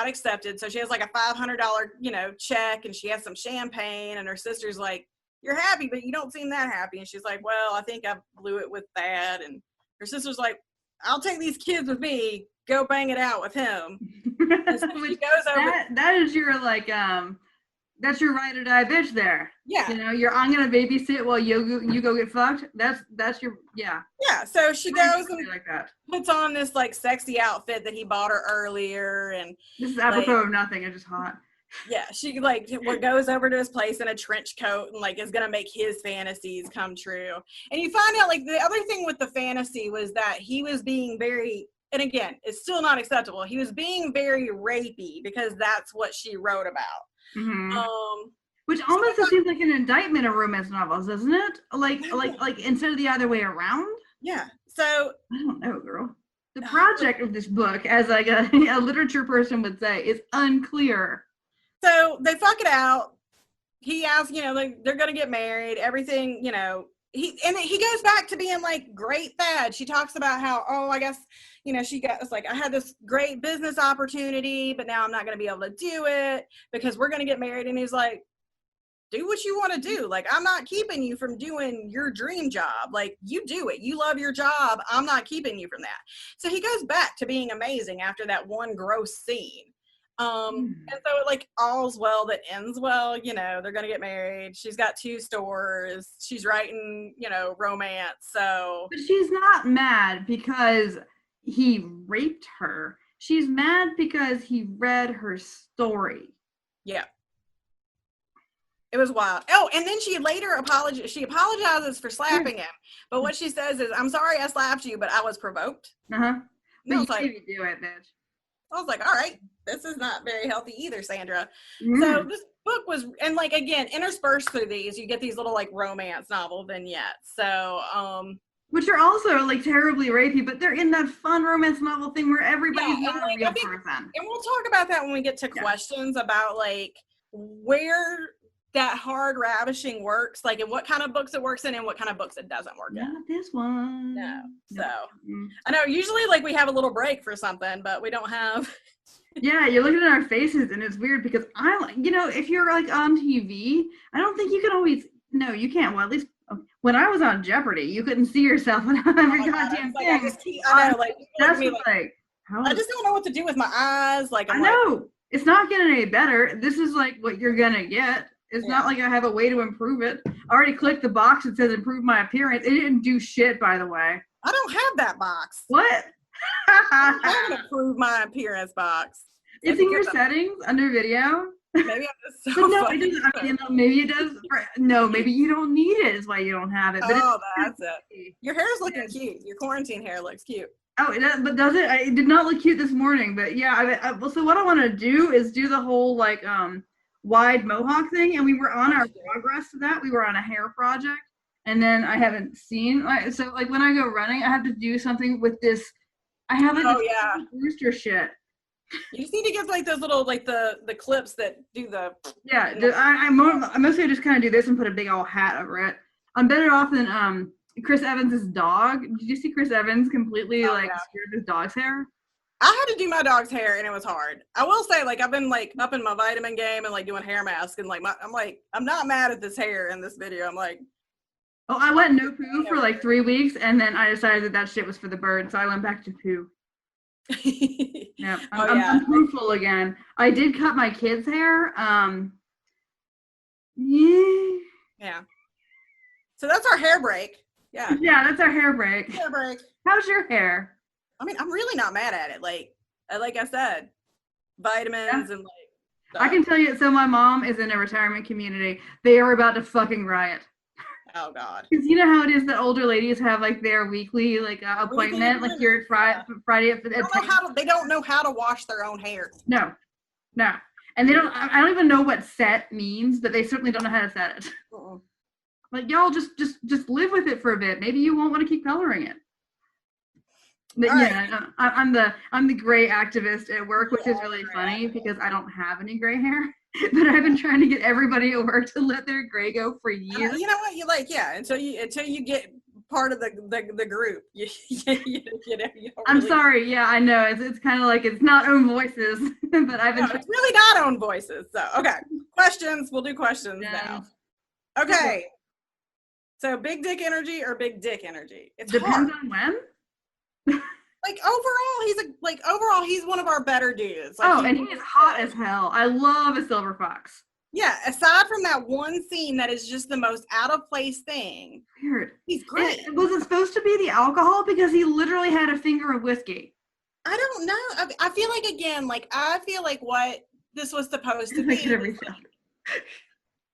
accepted. So she has, like, a $500, you know, check, and she has some champagne, and her sister's like, you're happy, but you don't seem that happy. And she's like, well, I think I blew it with that. And her sister's like, I'll take these kids with me. Go bang it out with him. And so she goes over. That is your, like, that's your ride or die bitch there. Yeah. You know, I'm going to babysit while you go get fucked. That's your, yeah. Yeah. So she goes and like that. Puts on this, like, sexy outfit that he bought her earlier. And this is apropos, like, of nothing. It's just hot. Yeah, she, like, goes over to his place in a trench coat and, like, is gonna make his fantasies come true. And you find out, like, the other thing with the fantasy was that he was being very, and again, it's still not acceptable, he was being very rapey because that's what she wrote about. Which almost seems like an indictment of romance novels, doesn't it? Like instead of the other way around. Yeah. So I don't know, girl. The project of this book, as like a literature person would say, is unclear. So they fuck it out. He asks, you know, they're going to get married, everything, you know. He goes back to being, like, great Thad. She talks about how, I guess, you know, it's like, I had this great business opportunity, but now I'm not going to be able to do it because we're going to get married. And he's like, do what you want to do. Like, I'm not keeping you from doing your dream job. Like, you do it. You love your job. I'm not keeping you from that. So he goes back to being amazing after that one gross scene. And so, like, all's well that ends well, you know, they're going to get married. She's got 2 stores. She's writing, you know, romance. So. But she's not mad because he raped her. She's mad because he read her story. Yeah. It was wild. Oh, and then she later apologizes for slapping him. But what she says is, I'm sorry I slapped you, but I was provoked. But you can't do it, bitch. I was like, all right, this is not very healthy either, Sandra. So this book was, and, like, again, interspersed through these, you get these little, like, romance novel vignettes. So, which are also, like, terribly rapey, but they're in that fun romance novel thing where everybody's not a real person. And we'll talk about that when we get to questions about, like, where that hard ravishing works, like in what kind of books it works in and what kind of books it doesn't work in. Not this one. No. So Mm. I know usually like we have a little break for something, but we don't have. Yeah, you're looking at our faces, and it's weird because if you're like on TV, I don't think you can always. No, you can't. Well, at least when I was on Jeopardy, you couldn't see yourself in every goddamn thing. I know, like that's me, like how I just don't know what to do with my eyes. Like I know it's not getting any better. This is like what you're gonna get. It's not like I have a way to improve it. I already clicked the box that says improve my appearance. It didn't do shit, by the way. I don't have that box. What? I haven't improved my appearance box. It's in your settings under video. Maybe I'm just so no, it doesn't. Maybe it does. No, maybe you don't need it. Is why you don't have it. But that's it. Your hair's looking cute. Your quarantine hair looks cute. Oh, but does it? It did not look cute this morning. But yeah, so what I want to do is do the whole like wide mohawk thing, and we were on our progress to that. We were on a hair project, and then I haven't seen so like when I go running, I have to do something with this. I have like this booster shit. You just need to get like those little like the clips that do the. Yeah, I mostly just kind of do this and put a big old hat over it. I'm better off than Chris Evans' dog. Did you see Chris Evans completely scared his dog's hair? I had to do my dog's hair and it was hard. I will say, like, I've been like up in my vitamin game and like doing hair masks and like I'm not mad at this hair in this video. I'm like, oh, I went no poo for like 3 weeks and then I decided that shit was for the bird, so I went back to poo. Yeah, I'm pooful again. I did cut my kids' hair. Yeah. So that's our hair break. Yeah. Yeah, that's our hair break. Hair break. How's your hair? I mean, I'm really not mad at it. Like I said, vitamins and like stuff. I can tell you, so my mom is in a retirement community. They are about to fucking riot. Oh God. Because you know how it is that older ladies have like their weekly like appointment, like you're Friday at they don't know how to wash their own hair. No. And they don't. I don't even know what set means, but they certainly don't know how to set it. Uh-uh. Like y'all just live with it for a bit. Maybe you won't want to keep coloring it. But I'm the gray activist at work, which is really funny because I don't have any gray hair. But I've been trying to get everybody at work to let their gray go for years. You know what? You like, until you get part of the group. You I'm sorry. Yeah, I know. It's kind of like it's not own voices, but I've been. No, it's really not own voices. So okay, questions. We'll do questions now. Okay. So big dick energy or big dick energy? It depends on when. Like overall, he's one of our better dudes. Like, and he is hot as hell. I love a silver fox. Yeah, aside from that one scene that is just the most out of place thing. Weird. He's great. Was it supposed to be the alcohol? Because he literally had a finger of whiskey. I don't know. I feel like, again, I feel like what this was supposed to be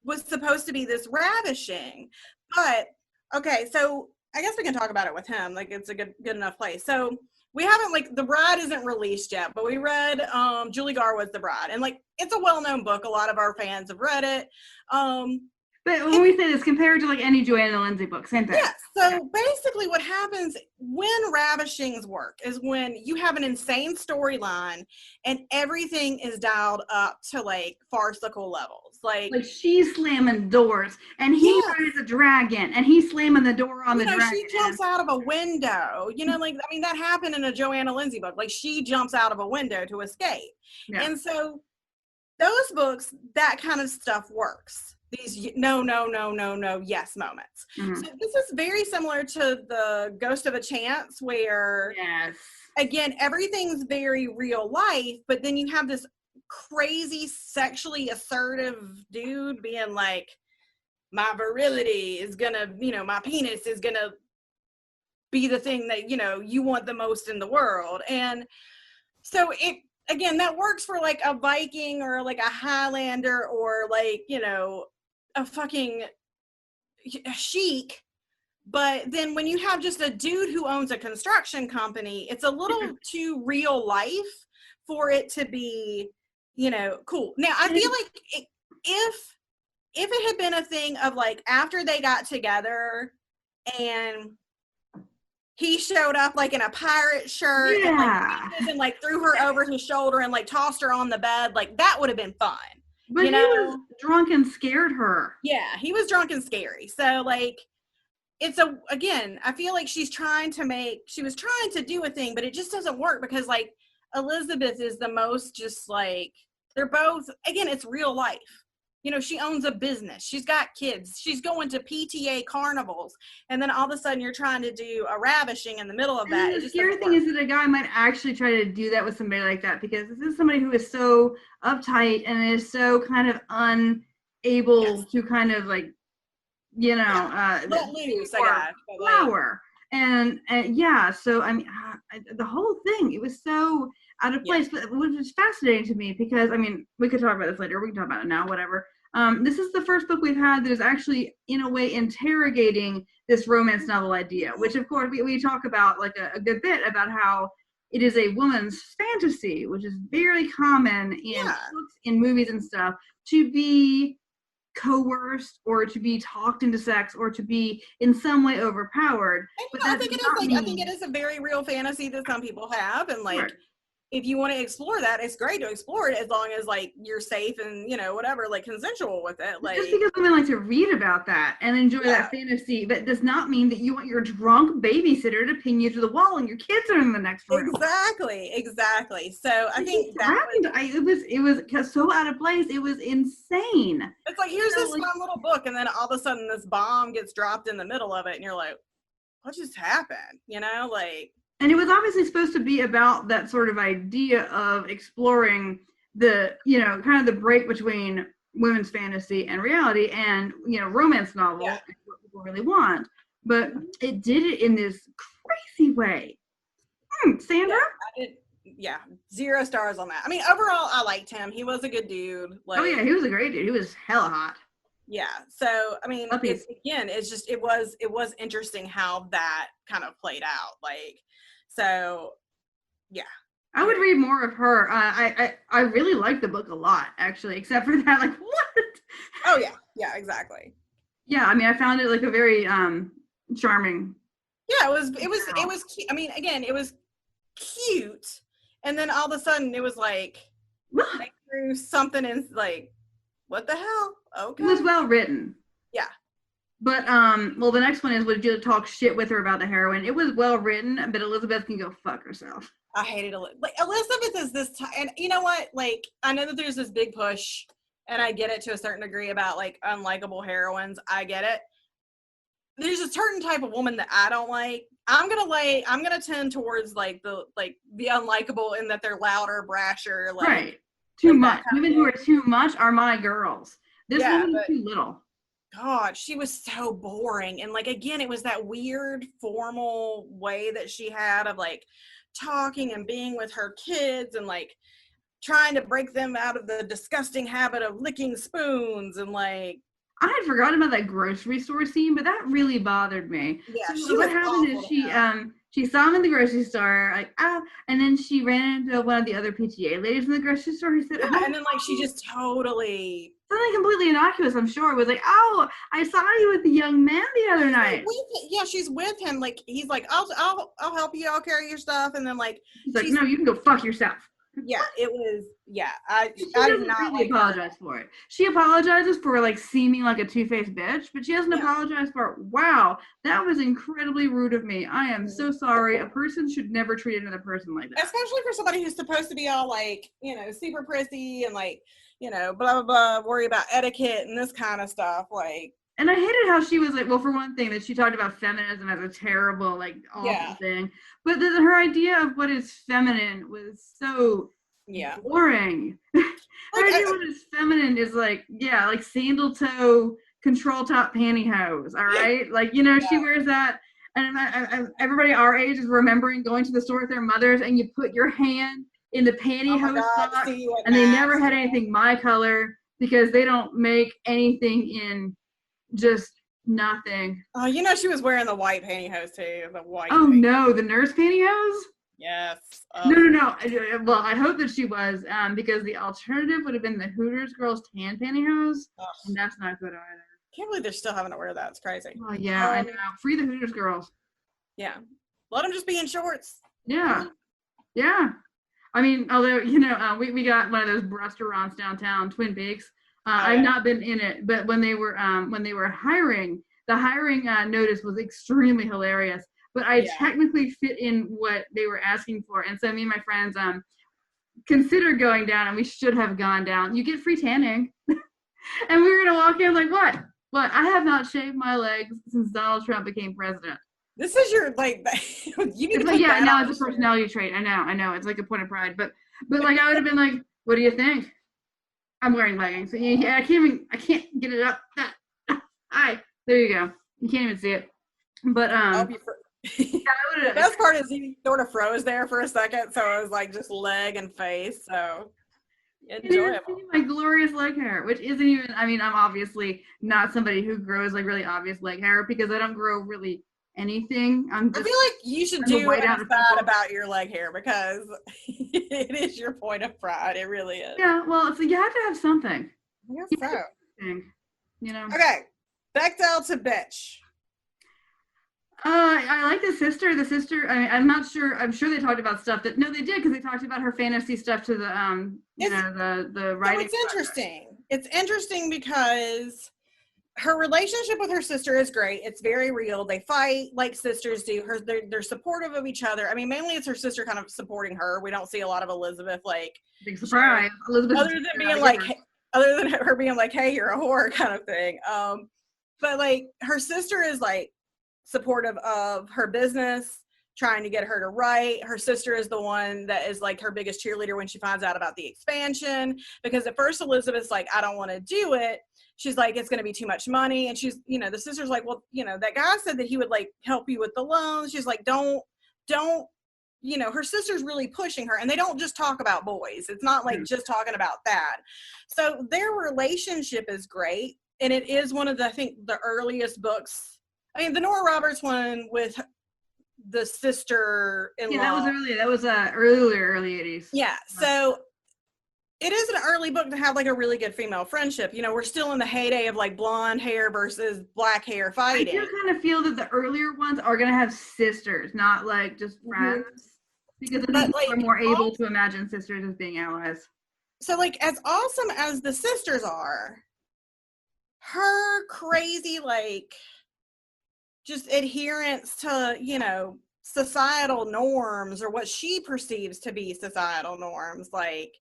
was supposed to be this ravishing. But, okay, so I guess we can talk about it with him. Like, it's a good enough place. So we haven't, The Bride isn't released yet, but we read Julie Garwood's The Bride. And, it's a well-known book. A lot of our fans have read it. But when we say this, compared to, any Joanna Lindsay book, same thing. Yeah, so basically what happens when ravishings work is when you have an insane storyline and everything is dialed up to, farcical levels. Like she's slamming doors, and he rides a dragon, and he's slamming the door on the dragon. She jumps out of a window. That happened in a Joanna Lindsay book. She jumps out of a window to escape. Yeah. And so those books, that kind of stuff works. These no, yes moments. Mm-hmm. So this is very similar to the Ghost of a Chance, where, again, everything's very real life, but then you have this crazy sexually assertive dude being like, my virility is gonna, my penis is gonna be the thing that, you want the most in the world. And so again, that works for a Viking or a Highlander or a fucking chic. But then when you have just a dude who owns a construction company, it's a little too real life for it to be, cool. Now, I feel like if it had been a thing of after they got together and he showed up in a pirate shirt and threw her over his shoulder and tossed her on the bed, that would have been fun. But he was drunk and scared her. Yeah, he was drunk and scary. So like, again, I feel like she was trying to do a thing, but it just doesn't work because like Elizabeth is the most just like, they're both, again, it's real life. You know, she owns a business. She's got kids. She's going to PTA carnivals. And then all of a sudden you're trying to do a ravishing in the middle of that. The scary thing is that a guy might actually try to do that with somebody like that, because this is somebody who is so uptight and is so kind of unable to kind of like, you know, let loose, I guess. Flower. And yeah, so I mean, the whole thing, it was so out of place, but which was fascinating to me because, I mean, we could talk about this later. We can talk about it now, whatever. This is the first book we've had that is actually, in a way, interrogating this romance novel idea, which, of course, we talk about like a good bit about how it is a woman's fantasy, which is very common in books, in movies and stuff, to be coerced or to be talked into sex or to be in some way overpowered. But I think it is a very real fantasy that some people have, and like, if you want to explore that, it's great to explore it as long as like you're safe and, you know, whatever, like consensual with it. Like, just because women like to read about that and enjoy that fantasy, that does not mean that you want your drunk babysitter to pin you to the wall and your kids are in the next room. Exactly. So I think that it was so out of place. It was insane. It's like, here's this fun little book, and then all of a sudden this bomb gets dropped in the middle of it, and you're like, what just happened? You know, like. And it was obviously supposed to be about that sort of idea of exploring the, you know, kind of the break between women's fantasy and reality and, you know, romance novel, what people really want. But it did it in this crazy way. Sandra? Yeah, 0 stars on that. I mean, overall, I liked him. He was a good dude. Like, oh, yeah, he was a great dude. He was hella hot. Yeah. So, I mean, it was interesting how that kind of played out. Like, so, yeah. I would read more of her. I really liked the book a lot, actually, except for that, like, what? Oh, yeah. Yeah, exactly. Yeah, I mean, I found it, like, a very charming. Yeah, it was cute. I mean, again, it was cute. And then all of a sudden, it was like, they threw something in, like, what the hell? Okay. It was well written. Yeah. But, well, the next one is, would you talk shit with her about the heroine? It was well written, but Elizabeth can go fuck herself. I hated Elizabeth. Like, Elizabeth is this time, and you know what? Like, I know that there's this big push, and I get it to a certain degree about, like, unlikable heroines. I get it. There's a certain type of woman that I don't like. I'm gonna tend towards, like, the unlikable in that they're louder, brasher, like. Right. Too much. Women who are too much are my girls. This woman is too little. God, she was so boring. And like, again, it was that weird formal way that she had of like talking and being with her kids and like trying to break them out of the disgusting habit of licking spoons and like. I had forgotten about that grocery store scene, but that really bothered me. Yeah, so what happened is she saw him in the grocery store, like, and then she ran into one of the other PTA ladies in the grocery store. He said, and then like she just totally. Something completely innocuous, I'm sure. It was like, oh, I saw you with the young man the other night. Yeah, she's with him. Like, he's like, I'll help you. I'll carry your stuff. And then like, she's like, no, you can go fuck yourself. Yeah, it was. Yeah, I did not really apologize for it. She apologizes for like seeming like a two-faced bitch, but she doesn't apologize for, wow, that was incredibly rude of me. I am so sorry. A person should never treat another person like that. Especially for somebody who's supposed to be all like, you know, super prissy and like, you know, blah, blah, blah, worry about etiquette and this kind of stuff. Like, and I hated how she was like, well, for one thing, that she talked about feminism as a terrible, like, awful thing. But her idea of what is feminine was so boring. Her idea of what is feminine is like, like sandal toe, control top pantyhose, all right? Like, you know, she wears that. And everybody our age is remembering going to the store with their mothers and you put your hand in the pantyhose sock, and they never had anything my color because they don't make anything in just nothing. Oh, you know she was wearing the white pantyhose too. The white. Oh no, the nurse pantyhose? Yes. No. Well, I hope that she was, because the alternative would have been the Hooters girls tan pantyhose, and that's not good either. Can't believe they're still having to wear that. It's crazy. Oh yeah, I know. Free the Hooters girls. Yeah. Let them just be in shorts. Yeah. I mean, although, we got one of those restaurants downtown, Twin Peaks. I've not been in it, but when they were hiring, the hiring notice was extremely hilarious. But I technically fit in what they were asking for, and so me and my friends considered going down, and we should have gone down. You get free tanning, and we were gonna walk in like, what? What? I have not shaved my legs since Donald Trump became president. This is your you need to put that now it's a personality trait. I know. It's like a point of pride. But like I would have been like, what do you think? I'm wearing leggings. I can't get it up. Hi, there you go. You can't even see it. But the best part is he sort of froze there for a second, so it was like just leg and face. So enjoyable. My glorious leg hair, which isn't even. I mean, I'm obviously not somebody who grows like really obvious leg hair because I don't grow really anything. I feel like you should do an episode about your leg hair because it is your point of pride. It really is. Yeah, well, so you have to have something. I guess so. Okay, Bechdel to bitch. I like the sister. The sister. I mean, I'm not sure. I'm sure they talked about stuff that they did because they talked about her fantasy stuff to the the writing. It's interesting. It's interesting because her relationship with her sister is great. It's very real. They fight like sisters do. They're supportive of each other. I mean, mainly it's her sister kind of supporting her. We don't see a lot of Elizabeth big surprise. Elizabeth, other than her being like, "Hey, you're a whore," kind of thing. But like her sister is like supportive of her business, trying to get her to write. Her sister is the one that is like her biggest cheerleader when she finds out about the expansion. Because at first Elizabeth's like, I don't want to do it. She's like, it's going to be too much money. And she's, the sister's like, well, that guy said that he would like help you with the loans. She's like, don't, her sister's really pushing her, and they don't just talk about boys. It's not like just talking about that. So their relationship is great. And it is one of the, I think the earliest books. I mean, the Nora Roberts one with the sister-in-law. Yeah, that was early. That was early 80s. Yeah. So it is an early book to have like a really good female friendship. We're still in the heyday of like blonde hair versus black hair fighting. I do kind of feel that the earlier ones are going to have sisters, not like just friends. Because I think we're more able to imagine sisters as being allies. So like as awesome as the sisters are, her crazy like just adherence to, societal norms or what she perceives to be societal norms, like.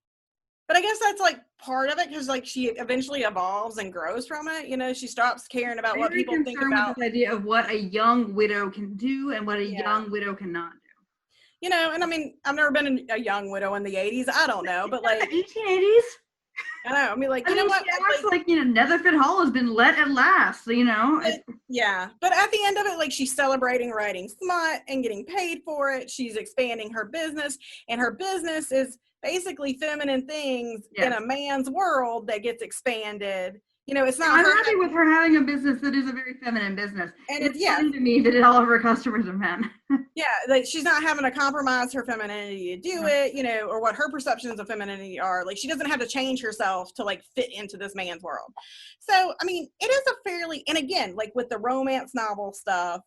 But I guess that's like part of it because like she eventually evolves and grows from it. She stops caring about what people think about. With this idea of what a young widow can do and what a young widow cannot do. And I mean, I've never been a young widow in the 80s. I don't know, but like 1880s. I know. I mean, like what? She acts like Netherford Hall has been let at last. Yeah, but at the end of it, like she's celebrating writing smut and getting paid for it. She's expanding her business, and her business is basically feminine things in a man's world that gets expanded. It's not. I'm happy with her having a business that is a very feminine business. And it's funny to me that all of her customers are men. Yeah, like she's not having to compromise her femininity to do it, or what her perceptions of femininity are. Like she doesn't have to change herself to like fit into this man's world. So, I mean, it is a fairly, and again, like with the romance novel stuff,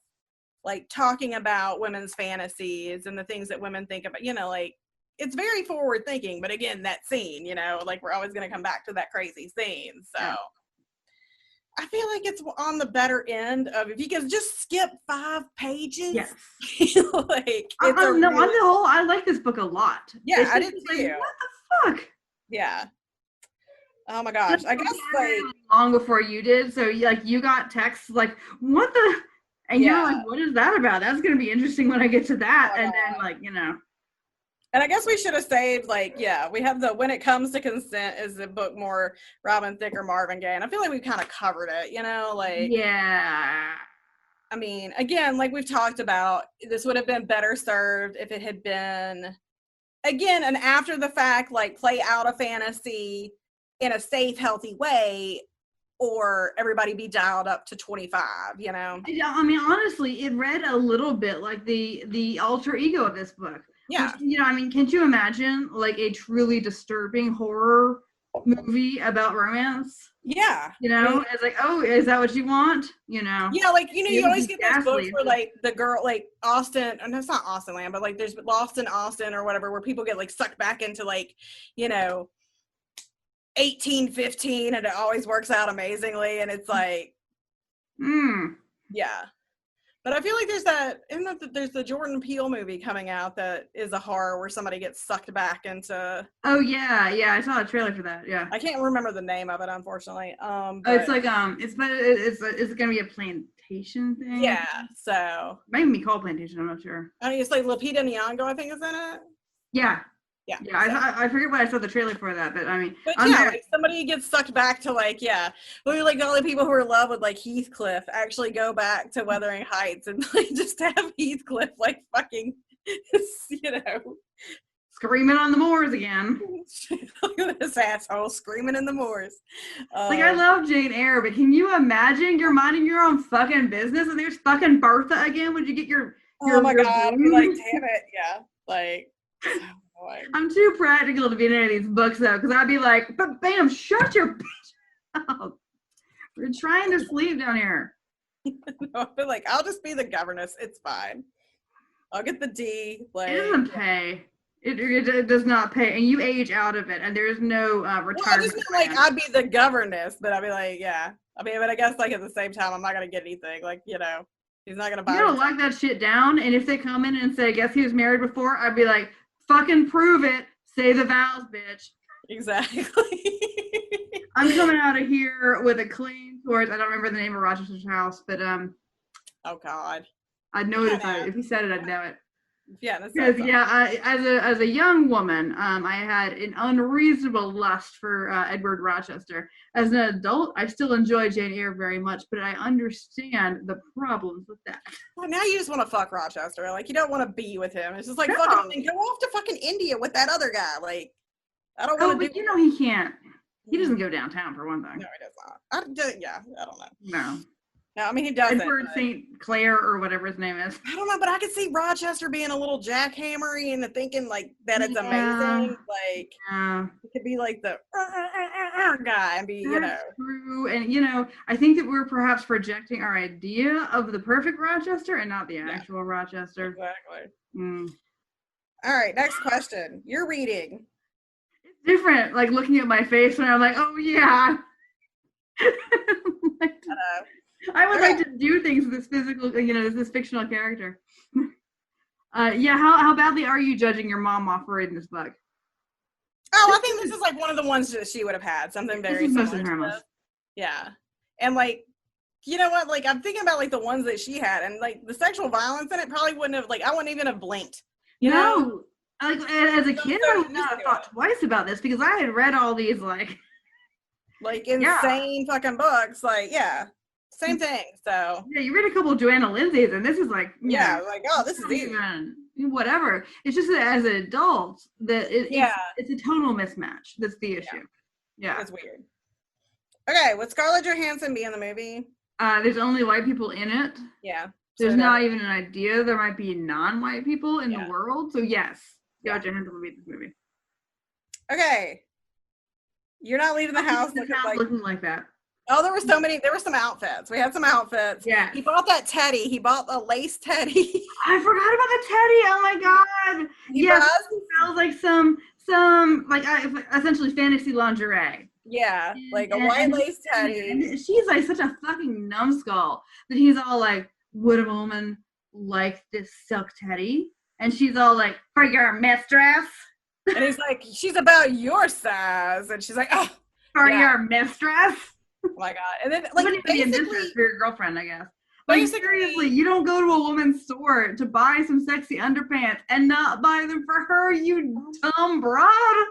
like talking about women's fantasies and the things that women think about, like it's very forward thinking. But again, that scene, like we're always going to come back to that crazy scene. So. Yeah. I feel like it's on the better end of if you can just skip 5 pages. Yes. Like on the whole, I like this book a lot. Yeah, I did too. Like, what the fuck? Yeah. Oh my gosh. I guess like long before you did. So like you got texts like, what the, and you're like, what is that about? That's gonna be interesting when I get to that. And then like, And I guess we should have saved, we have the When It Comes to Consent is the book more Robin Thicke or Marvin Gaye. And I feel like we kind of covered it, Yeah. I mean, again, like we've talked about, this would have been better served if it had been, again, an after the fact, like play out a fantasy in a safe, healthy way, or everybody be dialed up to 25, I mean, honestly, it read a little bit like the alter ego of this book. Yeah. Which, I mean, can't you imagine like a truly disturbing horror movie about romance. Yeah. You know, it's like, oh, is that what you want? You know? Yeah, like, you know, you always get those books Gasly. where, like, the girl, like, Austin, and it's not Austin Land, but, like, there's Lost in Austin or whatever, where people get, like, sucked back into, like, you know, 1815, and it always works out amazingly, and it's like, yeah. But I feel like there's the Jordan Peele movie coming out that is a horror where somebody gets sucked back into. Oh yeah, I saw a trailer for that. Yeah. I can't remember the name of it, unfortunately. It's like it's gonna be a plantation thing. Yeah. So. Maybe called plantation. I'm not sure. I mean, it's like Lupita Nyong'o, I think, is in it. Yeah. Yeah. I forget what I saw the trailer for that, but I mean. But yeah, like somebody gets sucked back to like, yeah. Well, like all the people who are in love with like Heathcliff actually go back to Wuthering Heights and like just have Heathcliff like fucking, you know. Screaming on the moors again. Look at this asshole screaming in the moors. Like, I love Jane Eyre, but can you imagine you're minding your own fucking business and there's fucking Bertha again? Would you get your oh my God, I'd be like, damn it, yeah. Like, I'm too practical to be in any of these books, though, because I'd be like, but bam, shut your bitch up. We're trying to sleep down here. No, I'd be like, I'll just be the governess. It's fine. I'll get the D. Like, it doesn't pay. It does not pay, and you age out of it, and there's no retirement. Well, I just mean, like, I'd be the governess, but I'd be like, yeah. I mean, but I guess, like, at the same time, I'm not going to get anything. Like, you know, he's not going to buy You don't lock that shit down, and if they come in and say, guess he was married before, I'd be like, fucking prove it. Say the vows, bitch. Exactly. I'm coming out of here with a clean towards, I don't remember the name of Rochester's house, but oh God. I'd know it if he said it, I'd know it. Yeah, that's because as a young woman, I had an unreasonable lust for Edward Rochester. As an adult, I still enjoy Jane Eyre very much, but I understand the problems with that. Well, now you just want to fuck Rochester. Like, you don't want to be with him. It's just like, fucking go off to fucking India with that other guy. Like, I don't want to. But you know he can't. He doesn't go downtown for one thing. No, he does not. I don't know. No. No, I mean, he doesn't. Edward St. Clair or whatever his name is. I don't know, but I could see Rochester being a little jackhammery and thinking like that it's amazing. Like, it could be like the guy and be, you know. True. And, you know, I think that we're perhaps projecting our idea of the perfect Rochester and not the actual Rochester. Exactly. Mm. All right, next question. You're reading. It's different, like looking at my face when I'm like, oh, yeah. I would like to do things with this physical, you know, this fictional character. Yeah, how badly are you judging your mom off for reading this book? Oh, I think this is like one of the ones that she would have had, something very similar to this. Yeah. And like, you know what, like I'm thinking about like the ones that she had and like the sexual violence in it probably wouldn't have, like I wouldn't even have blinked. You know? Like as a kid, I would not have thought twice about this because I had read all these like insane fucking books, like, yeah. Same thing, so. Yeah, you read a couple of Joanna Lindsay's, and this is like, like, oh, this is easy. Whatever. It's just that as an adult, that it's a tonal mismatch. That's the issue. Yeah. It's weird. Okay, would Scarlett Johansson be in the movie? There's only white people in it. Yeah. There's not even an idea there might be non-white people in the world. So yes, Scarlett Johansson will be in this movie. Okay. You're not leaving the house looking like that. Oh, there were some outfits. We had some outfits. Yeah. He bought that teddy. He bought a lace teddy. I forgot about the teddy. Oh my God. He smells like some essentially fantasy lingerie. Yeah. Like a white lace teddy. And she's like such a fucking numbskull that he's all like, would a woman like this silk teddy? And she's all like, for your mistress. And he's like, she's about your size. And she's like, oh. For your mistress. Oh my God. And then like basically for your girlfriend, I guess. Like seriously, you don't go to a woman's store to buy some sexy underpants and not buy them for her, you dumb broad.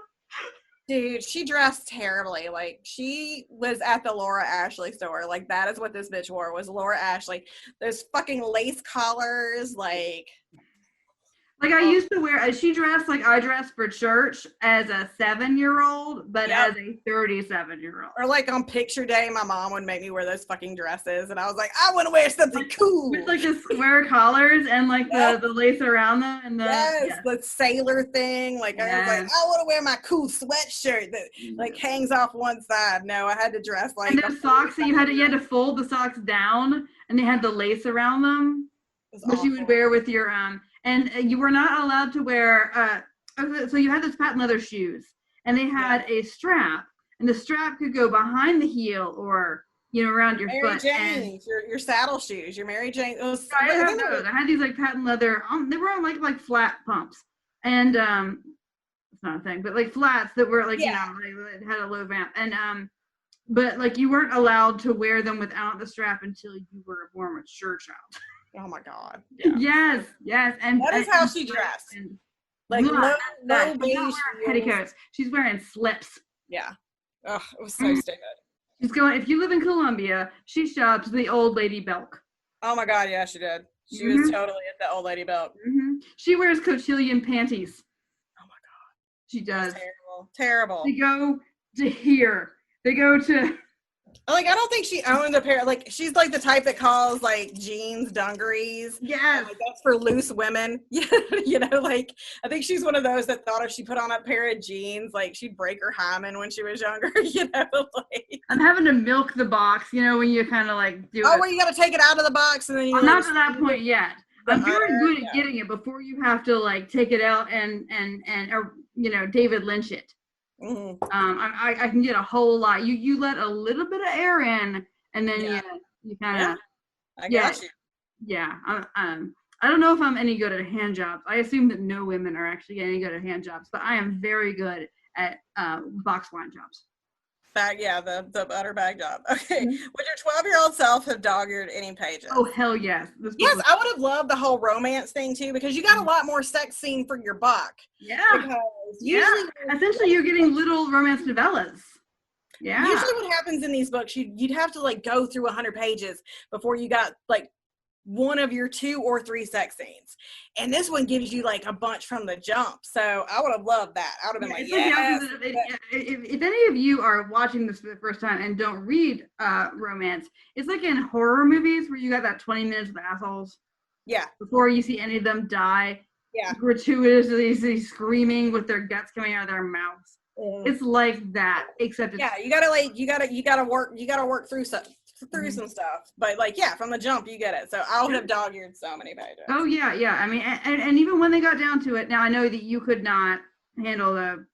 Dude, she dressed terribly. Like she was at the Laura Ashley store. Like that is what this bitch wore, was Laura Ashley. Those fucking lace collars, like Like I used to wear, she dressed like I dressed for church as a 7-year-old, but as a 37-year-old. Or like on picture day, my mom would make me wear those fucking dresses, and I was like, I want to wear something cool with like the square collars and like the lace around them, and the sailor thing. Like I was like, I want to wear my cool sweatshirt that like hangs off one side. No, I had to dress like. And those socks that you had to fold the socks down, and they had the lace around them, which you would wear with your and you were not allowed to wear, so you had those patent leather shoes, and they had a strap, and the strap could go behind the heel or, around your Mary foot. Jane's, your saddle shoes, your Mary Jane. I had those. I had these like patent leather, they were on like flat pumps. And, it's not a thing, but like flats that were like, they had a low vamp. And, but like you weren't allowed to wear them without the strap until you were a more mature child. Oh my God. Yeah. Yes. And that is how she dressed. Like no beige petticoats. She's wearing slips. Yeah. Ugh, it was so stupid. She's going, if you live in Columbia, she shops the Old Lady Belk. Oh my God, yeah, she did. She was totally at the Old Lady Belk. She wears cotillion panties. Oh my God. She does. Terrible. They go to here. They go to... Like, I don't think she owned a pair. Like, she's like the type that calls like jeans dungarees. Yes. Like, that's for loose women. Like, I think she's one of those that thought if she put on a pair of jeans, like she'd break her hymen when she was younger. Like. I'm having to milk the box, when you kind of like do it. Oh, well, you got to take it out of the box and then you. Not to that point yet. I'm very good at getting it before you have to like take it out and David Lynch it. Mm-hmm. I can get a whole lot. You let a little bit of air in, and then you kind of. I got you. Yeah. I don't know if I'm any good at hand jobs. I assume that no women are actually any good at hand jobs, but I am very good at box line jobs. The butter bag job. Okay. Would your 12-year-old self have dog-eared any pages? Oh, hell yes. Yes, I would have loved the whole romance thing, too, because you got a lot more sex scene for your buck. Yeah. Essentially, you're getting little romance novellas. Yeah. Usually what happens in these books, you'd have to, like, go through 100 pages before you got, like, one of your 2 or 3 sex scenes. And this one gives you like a bunch from the jump. So I would have loved that. I would have been like, yes. If any of you are watching this for the first time and don't read romance, it's like in horror movies where you got that 20 minutes of assholes. Yeah. Before you see any of them die. Yeah. Gratuitously screaming with their guts coming out of their mouths. It's like that, except it's you gotta work through some stuff, but like from the jump you get it. So I would have dog-eared so many pages. Oh yeah. I mean, and even when they got down to it, now I know that you could not handle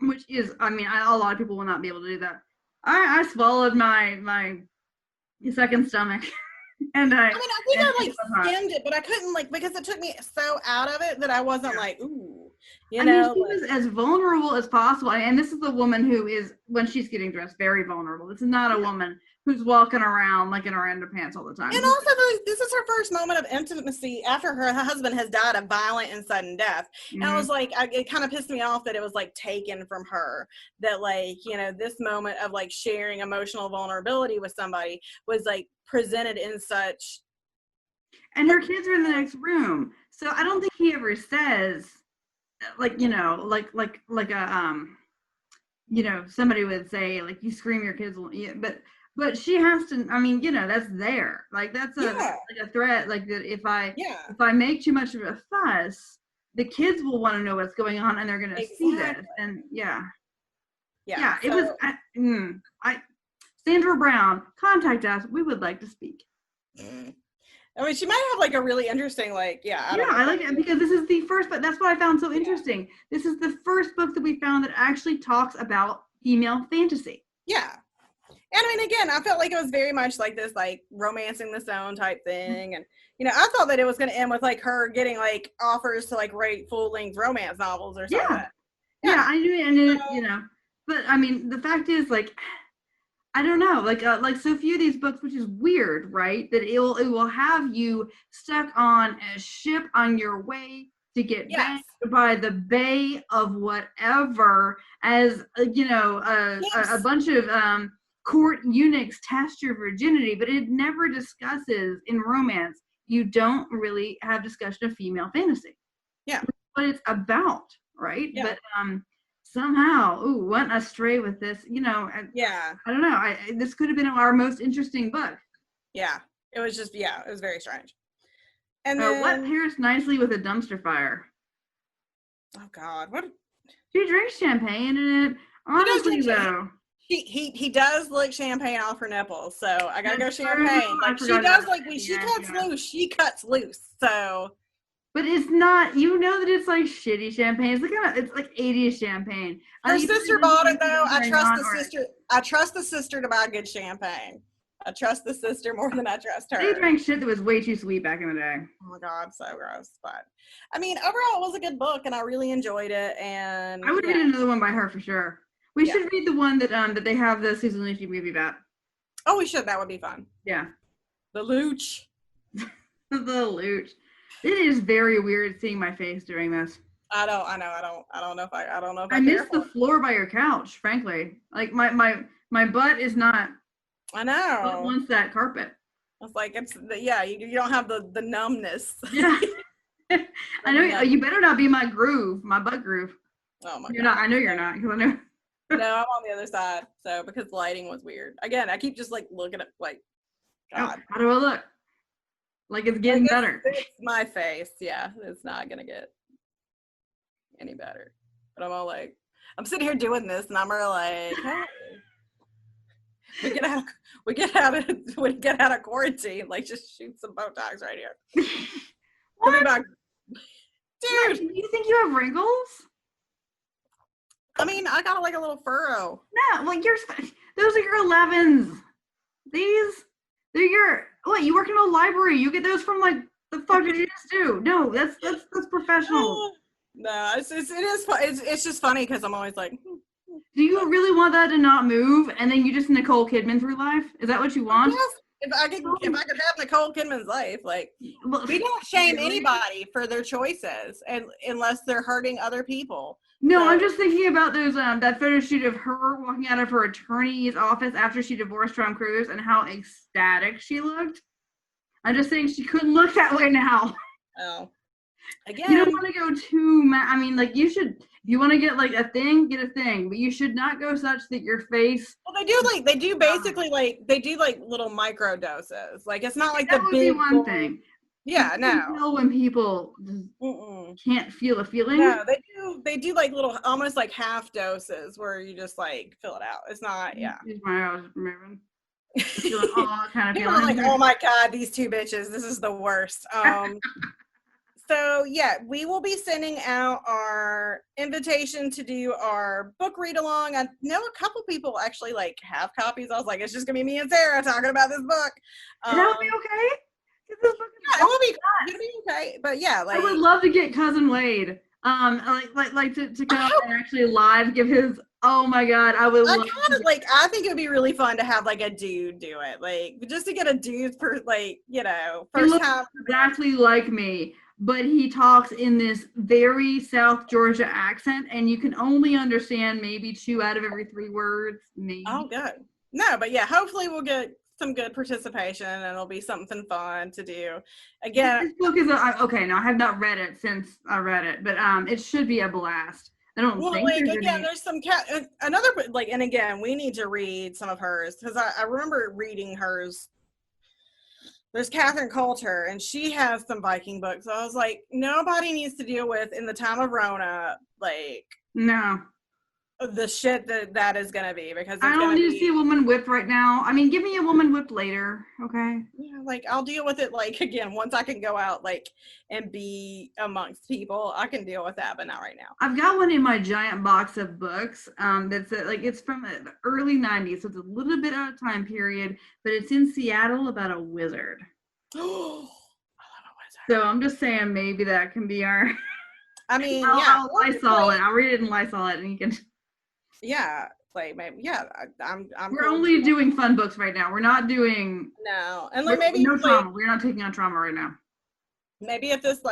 which is, I mean, a lot of people will not be able to do that. I swallowed my second stomach. And I think I skimmed it, but I couldn't because it took me so out of it that I wasn't ooh, she was as vulnerable as possible. And this is the woman who is, when she's getting dressed, very vulnerable. This is not a woman who's walking around like in her underpants all the time. And also, this is her first moment of intimacy after her husband has died a violent and sudden death. Mm-hmm. And I was like, it kind of pissed me off that it was taken from her. That this moment of sharing emotional vulnerability with somebody was presented in such. And her kids are in the next room, so I don't think he ever says, somebody would say you scream your kids, but she has to. I mean, that's there. That's a threat. That if I make too much of a fuss, the kids will want to know what's going on, and they're going to see this. And it was. Sandra Brown, contact us. We would like to speak. I mean, she might have a really interesting I like it because this is the first, but that's what I found so interesting. This is the first book that we found that actually talks about female fantasy. Yeah. And I mean, again, I felt like it was very much this romancing the stone type thing. And, I thought that it was going to end with her getting offers to write full-length romance novels or something. Yeah, I knew, and but I mean, the fact is I don't know, so few of these books, which is weird, right? That it will have you stuck on a ship on your way to get back by the bay of whatever, as a bunch of court eunuchs test your virginity, but it never discusses in romance. You don't really have discussion of female fantasy. Yeah. What it's about, right? Yeah. But somehow, went astray with this. Yeah. I don't know. This could have been our most interesting book. Yeah. It was just, it was very strange. And then, what pairs nicely with a dumpster fire? Oh God, what? She drinks champagne in it. Honestly, though. He does lick champagne off her nipples, so I gotta go champagne. Like she does, like when she cuts loose, she cuts loose. So, but it's not. That it's like shitty champagne. It's like 80s champagne. Her sister bought it though. I trust the sister. I trust the sister to buy good champagne. I trust the sister more than I trust her. They drank shit that was way too sweet back in the day. Oh my God, so gross. But I mean, overall, it was a good book, and I really enjoyed it. And I would read another one by her for sure. We should read the one that they have the Susan Lucci movie about. Oh, we should. That would be fun. Yeah. The Looch. The Looch. It is very weird seeing my face during this. I don't know if I missed the floor by your couch, frankly. Like my butt is not. I know. Butt wants that carpet. It's like you don't have the numbness. Yeah. I know you better not be my groove, my butt groove. Oh my God. You're not. I know you're not because I know. No, I'm on the other side. So because the lighting was weird. Again, I keep just like looking at like, God. How do I look? Like it's getting better. It's my face. Yeah, it's not gonna get any better. But I'm all like, I'm sitting here doing this, and I'm like, hey, we get out of quarantine. Like, just shoot some Botox right here. What? Dude, do you think you have wrinkles? I mean, I got like a little furrow. No, like those are your 11s. They're your what? You work in a library. You get those from like the fuck did you just do? No, that's professional. No, it's just funny because I'm always like. Do you really want that to not move, and then you just Nicole Kidman through life? Is that what you want? Yes. If I could have Nicole Kidman's life, like we don't shame anybody for their choices, and unless they're hurting other people. No, so, I'm just thinking about those that photo shoot of her walking out of her attorney's office after she divorced Tom Cruise and how ecstatic she looked. I'm just saying she couldn't look that way now. Oh, again, you don't want to go too. I mean, like you should. If you want to get like a thing, get a thing, but you should not go such that your face. Well, they do basically little micro doses. Like it's not like that the would big be one thing. Yeah, no. You can tell when people can't feel a feeling. No, they do like little, almost like half doses where you just like fill it out. It's not, yeah. Use my eyes moving. Feeling all kind of feeling like, oh my God, these two bitches, this is the worst. So yeah, we will be sending out our invitation to do our book read along. I know a couple people actually like have copies. I was like, it's just gonna be me and Sarah talking about this book. That'll be okay. Yeah, it will be. It'll be okay. But yeah, like I would love to get Cousin Wade. Like to come and actually live give his. Oh my God, I would. I think it would be really fun to have like a dude do it, like just to get a dude first time. Exactly like me. But he talks in this very South Georgia accent, and you can only understand maybe 2 out of every 3 words. Maybe. Oh, good. No, but yeah, hopefully we'll get some good participation, and it'll be something fun to do. Again, this book is okay. Now I have not read it since I read it, but it should be a blast. I don't think there's some another like, and again, we need to read some of hers because I remember reading hers. There's Catherine Coulter, and she has some Viking books. So I was like, nobody needs to deal with in the time of Rona, like the shit that is gonna be because I don't need to see a woman whipped right now. I mean, give me a woman whipped later, okay? Yeah, like I'll deal with it like again once I can go out like and be amongst people. I can deal with that, but not right now. I've got one in my giant box of books. That's it's from the early '90s, so it's a little bit out of time period, but it's in Seattle about a wizard. Oh, I love a wizard. So I'm just saying maybe that can be our. I mean, I'll Lysol it. I'll read it and Lysol it, and you can. Yeah, like maybe. Yeah, I'm. We're only doing fun books right now. We're not doing. No, and like maybe no trauma. We're not taking on trauma right now. Maybe if this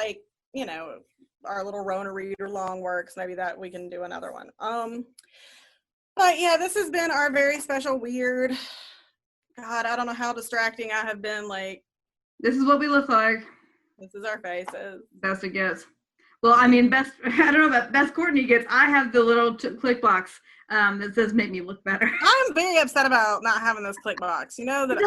our little Rona reader long works, maybe that we can do another one. But yeah, this has been our very special weird. God, I don't know how distracting I have been. Like, this is what we look like. This is our faces. Best it gets. Well, I mean, I don't know about best Courtney gets. I have the little click box that says "Make me look better." I'm very upset about not having this click box. You know that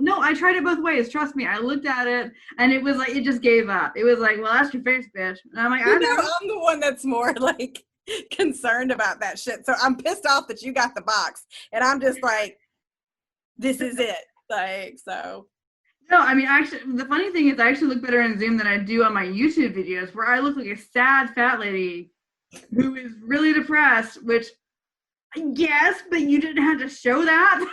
No, I tried it both ways. Trust me, I looked at it and it was like it just gave up. It was like, well, that's your face, bitch. And I'm like, I know. I'm the one that's more like concerned about that shit. So I'm pissed off that you got the box, and I'm just like, this is it. Like, so. No, I mean, actually, the funny thing is I actually look better in Zoom than I do on my YouTube videos, where I look like a sad fat lady who is really depressed, which, yes, but you didn't have to show that.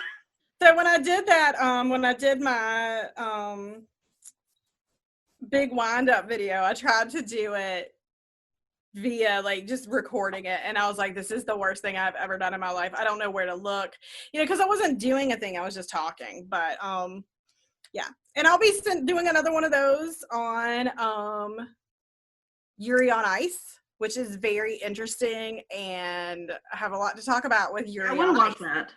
So when I did that, when I did my big wind-up video, I tried to do it via like just recording it, and I was like, this is the worst thing I've ever done in my life. I don't know where to look, you know, because I wasn't doing a thing, I was just talking. But yeah, and I'll be doing another one of those on Yuri on Ice, which is very interesting, and I have a lot to talk about with Yuri on Ice. I want to watch that.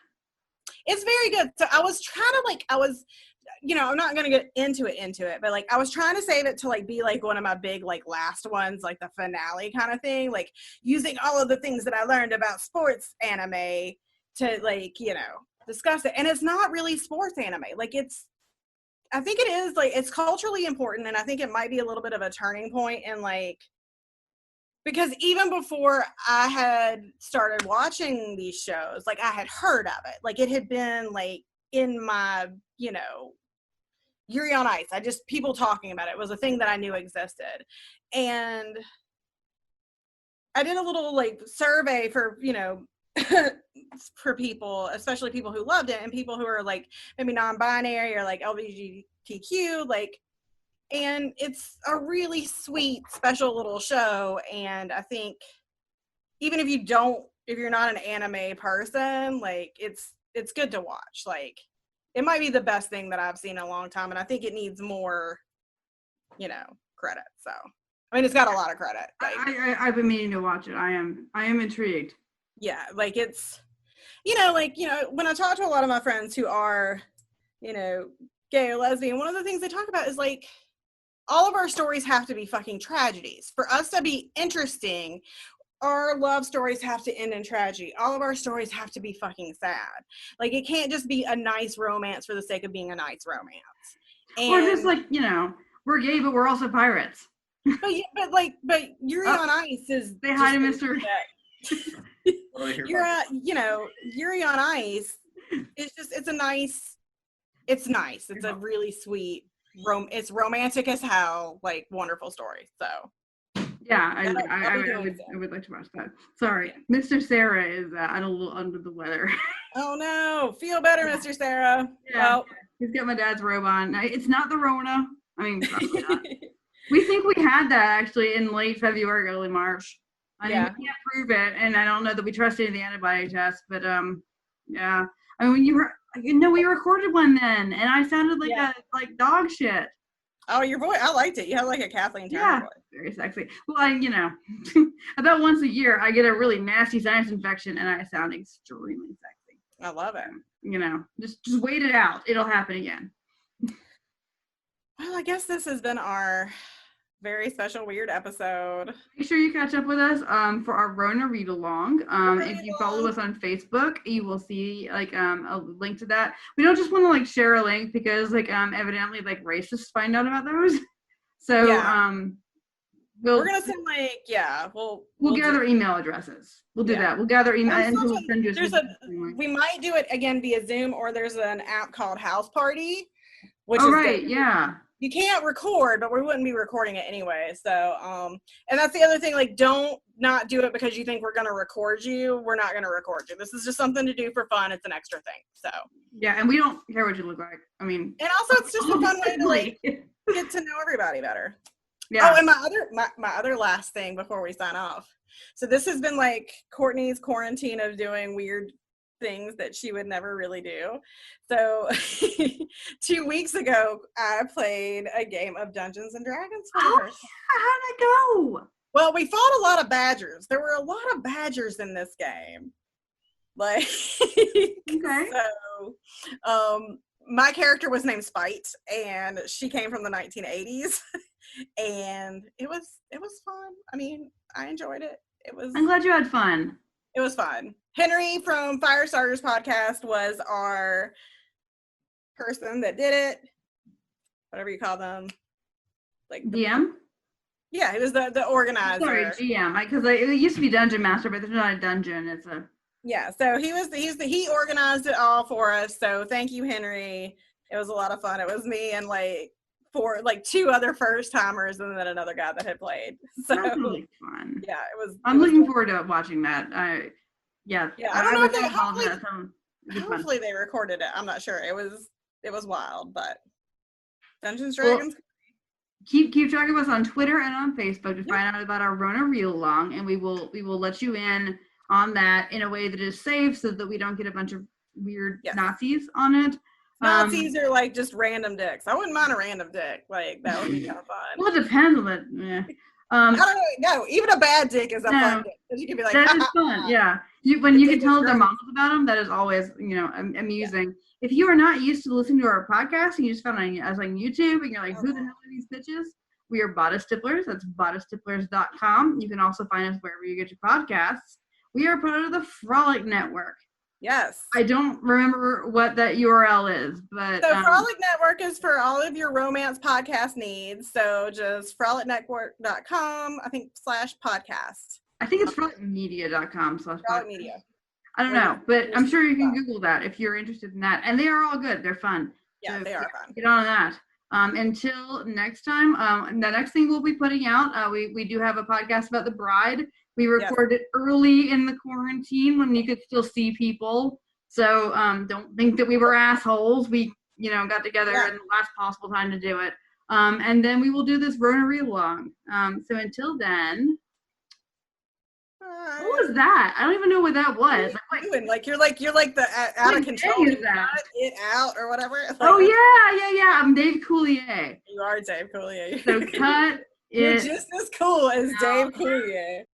It's very good. So I was trying to you know, I'm not going to get into it, but like I was trying to save it to like be like one of my big like last ones, like the finale kind of thing, like using all of the things that I learned about sports anime to like, you know, discuss it. And it's not really sports anime. Like I think it is like, it's culturally important, and I think it might be a little bit of a turning point in like, because even before I had started watching these shows, like I had heard of it. Like it had been like in my, you know, Yuri on Ice. People talking about it. It was a thing that I knew existed. And I did a little like survey for, you know, for people, especially people who loved it and people who are like maybe non-binary or like LGBTQ, like, and it's a really sweet, special little show. And I think even if you're not an anime person, like it's good to watch. Like it might be the best thing that I've seen in a long time. And I think it needs more, you know, credit. So, I mean, it's got a lot of credit. Like, I've been meaning to watch it. I am intrigued. Yeah. Like it's, you know, when I talk to a lot of my friends who are, you know, gay or lesbian, one of the things they talk about is like, all of our stories have to be fucking tragedies. For us to be interesting, our love stories have to end in tragedy. All of our stories have to be fucking sad. Like, it can't just be a nice romance for the sake of being a nice romance. And, or just like, you know, we're gay, but we're also pirates. But Yuri on Ice is. Say hi to Mr. You know, Yuri on Ice is just, it's nice. It's a really sweet, it's romantic as hell, like wonderful story. So. Yeah, I would like to watch that. Sorry, Mr. Sarah is a little under the weather. Oh no, feel better, Mr. Sarah. Yeah, well, he's got my dad's robe on. It's not the Rona. I mean, probably not. We think we had that actually in late February, early March. I mean, we can't prove it, and I don't know that we trust any of the antibody tests. But yeah. I mean, we recorded one then, and I sounded like dog shit. Oh, your voice! I liked it. You had like a Kathleen Turner voice. Very sexy. Well, you know, about once a year, I get a really nasty sinus infection, and I sound extremely sexy. I love it. You know, just wait it out. It'll happen again. Well, I guess this has been our very special weird episode. Make sure you catch up with us for our Rona read along. If you follow us on Facebook, you will see like a link to that. We don't just want to like share a link because like evidently like racists find out about those. So we're gonna send like we'll gather email addresses. We'll do that. We'll gather email and we'll send you we might do it again via Zoom, or there's an app called House Party, which you can't record, but we wouldn't be recording it anyway. So, and that's the other thing, like, don't not do it because you think we're going to record you. We're not going to record you. This is just something to do for fun. It's an extra thing. So. Yeah, and we don't care what you look like. I mean. And also it's just a fun way to, like, get to know everybody better. Yeah. Oh, and my other last thing before we sign off. So this has been, like, Courtney's quarantine of doing weird things that she would never really do. So 2 weeks ago, I played a game of Dungeons and Dragons for the first time. How'd it go? Well, we fought a lot of badgers. There were a lot of badgers in this game. Like, okay. So, my character was named Spite, and she came from the 1980s. and it was fun. I mean, I enjoyed it. I'm glad you had fun. It was fun. Henry from Firestarters podcast was our person that did it. Whatever you call them. Like DM? Yeah, he was the organizer. Sorry, GM. Because it used to be Dungeon Master, but there's not a dungeon. It's a... Yeah, so he organized it all for us. So thank you, Henry. It was a lot of fun. It was me and two other first timers and then another guy that had played. So that's really fun. Yeah, it was. I'm looking forward to watching that. I don't know if they hopefully they recorded it. I'm not sure. It was wild, but Dungeons Dragons. Well, keep track of us on Twitter and on Facebook to find out about our Rona Reel Along, and we will let you in on that in a way that is safe, so that we don't get a bunch of weird Nazis on it. Nazis are like just random dicks. I wouldn't mind a random dick. Like that would be kind of fun. Well, it depends on it. Yeah. I don't know. No, even a bad dick is a fun dick. Because you can be like, that is fun. Yeah. When you can tell their mamas about them, that is always amusing. Yeah. If you are not used to listening to our podcast and you just found us on YouTube and you're like, who the hell are these bitches? We are Bodice Tipplers. That's bodicetipplers.com. You can also find us wherever you get your podcasts. We are part of the Frolic Network. Yes. I don't remember what that URL is, but... So Frolic Network is for all of your romance podcast needs. So just frolicnetwork.com, I think, /podcast. I think it's frolicmedia.com Frolic Media. I don't know, but I'm sure you can Google that if you're interested in that. And they are all good. They're fun. Yeah, so they are fun. Get on that. Until next time, the next thing we'll be putting out, we do have a podcast about The Bride. We recorded early in the quarantine when you could still see people. So don't think that we were assholes. We, got together in the last possible time to do it. And then we will do this Rona Reel Along. So until then, what was that? I don't even know what that was. You're like the out of control. Cut it out or whatever. Oh yeah. I'm Dave Coulier. You are Dave Coulier. So cut it. You're just as cool as Dave Coulier.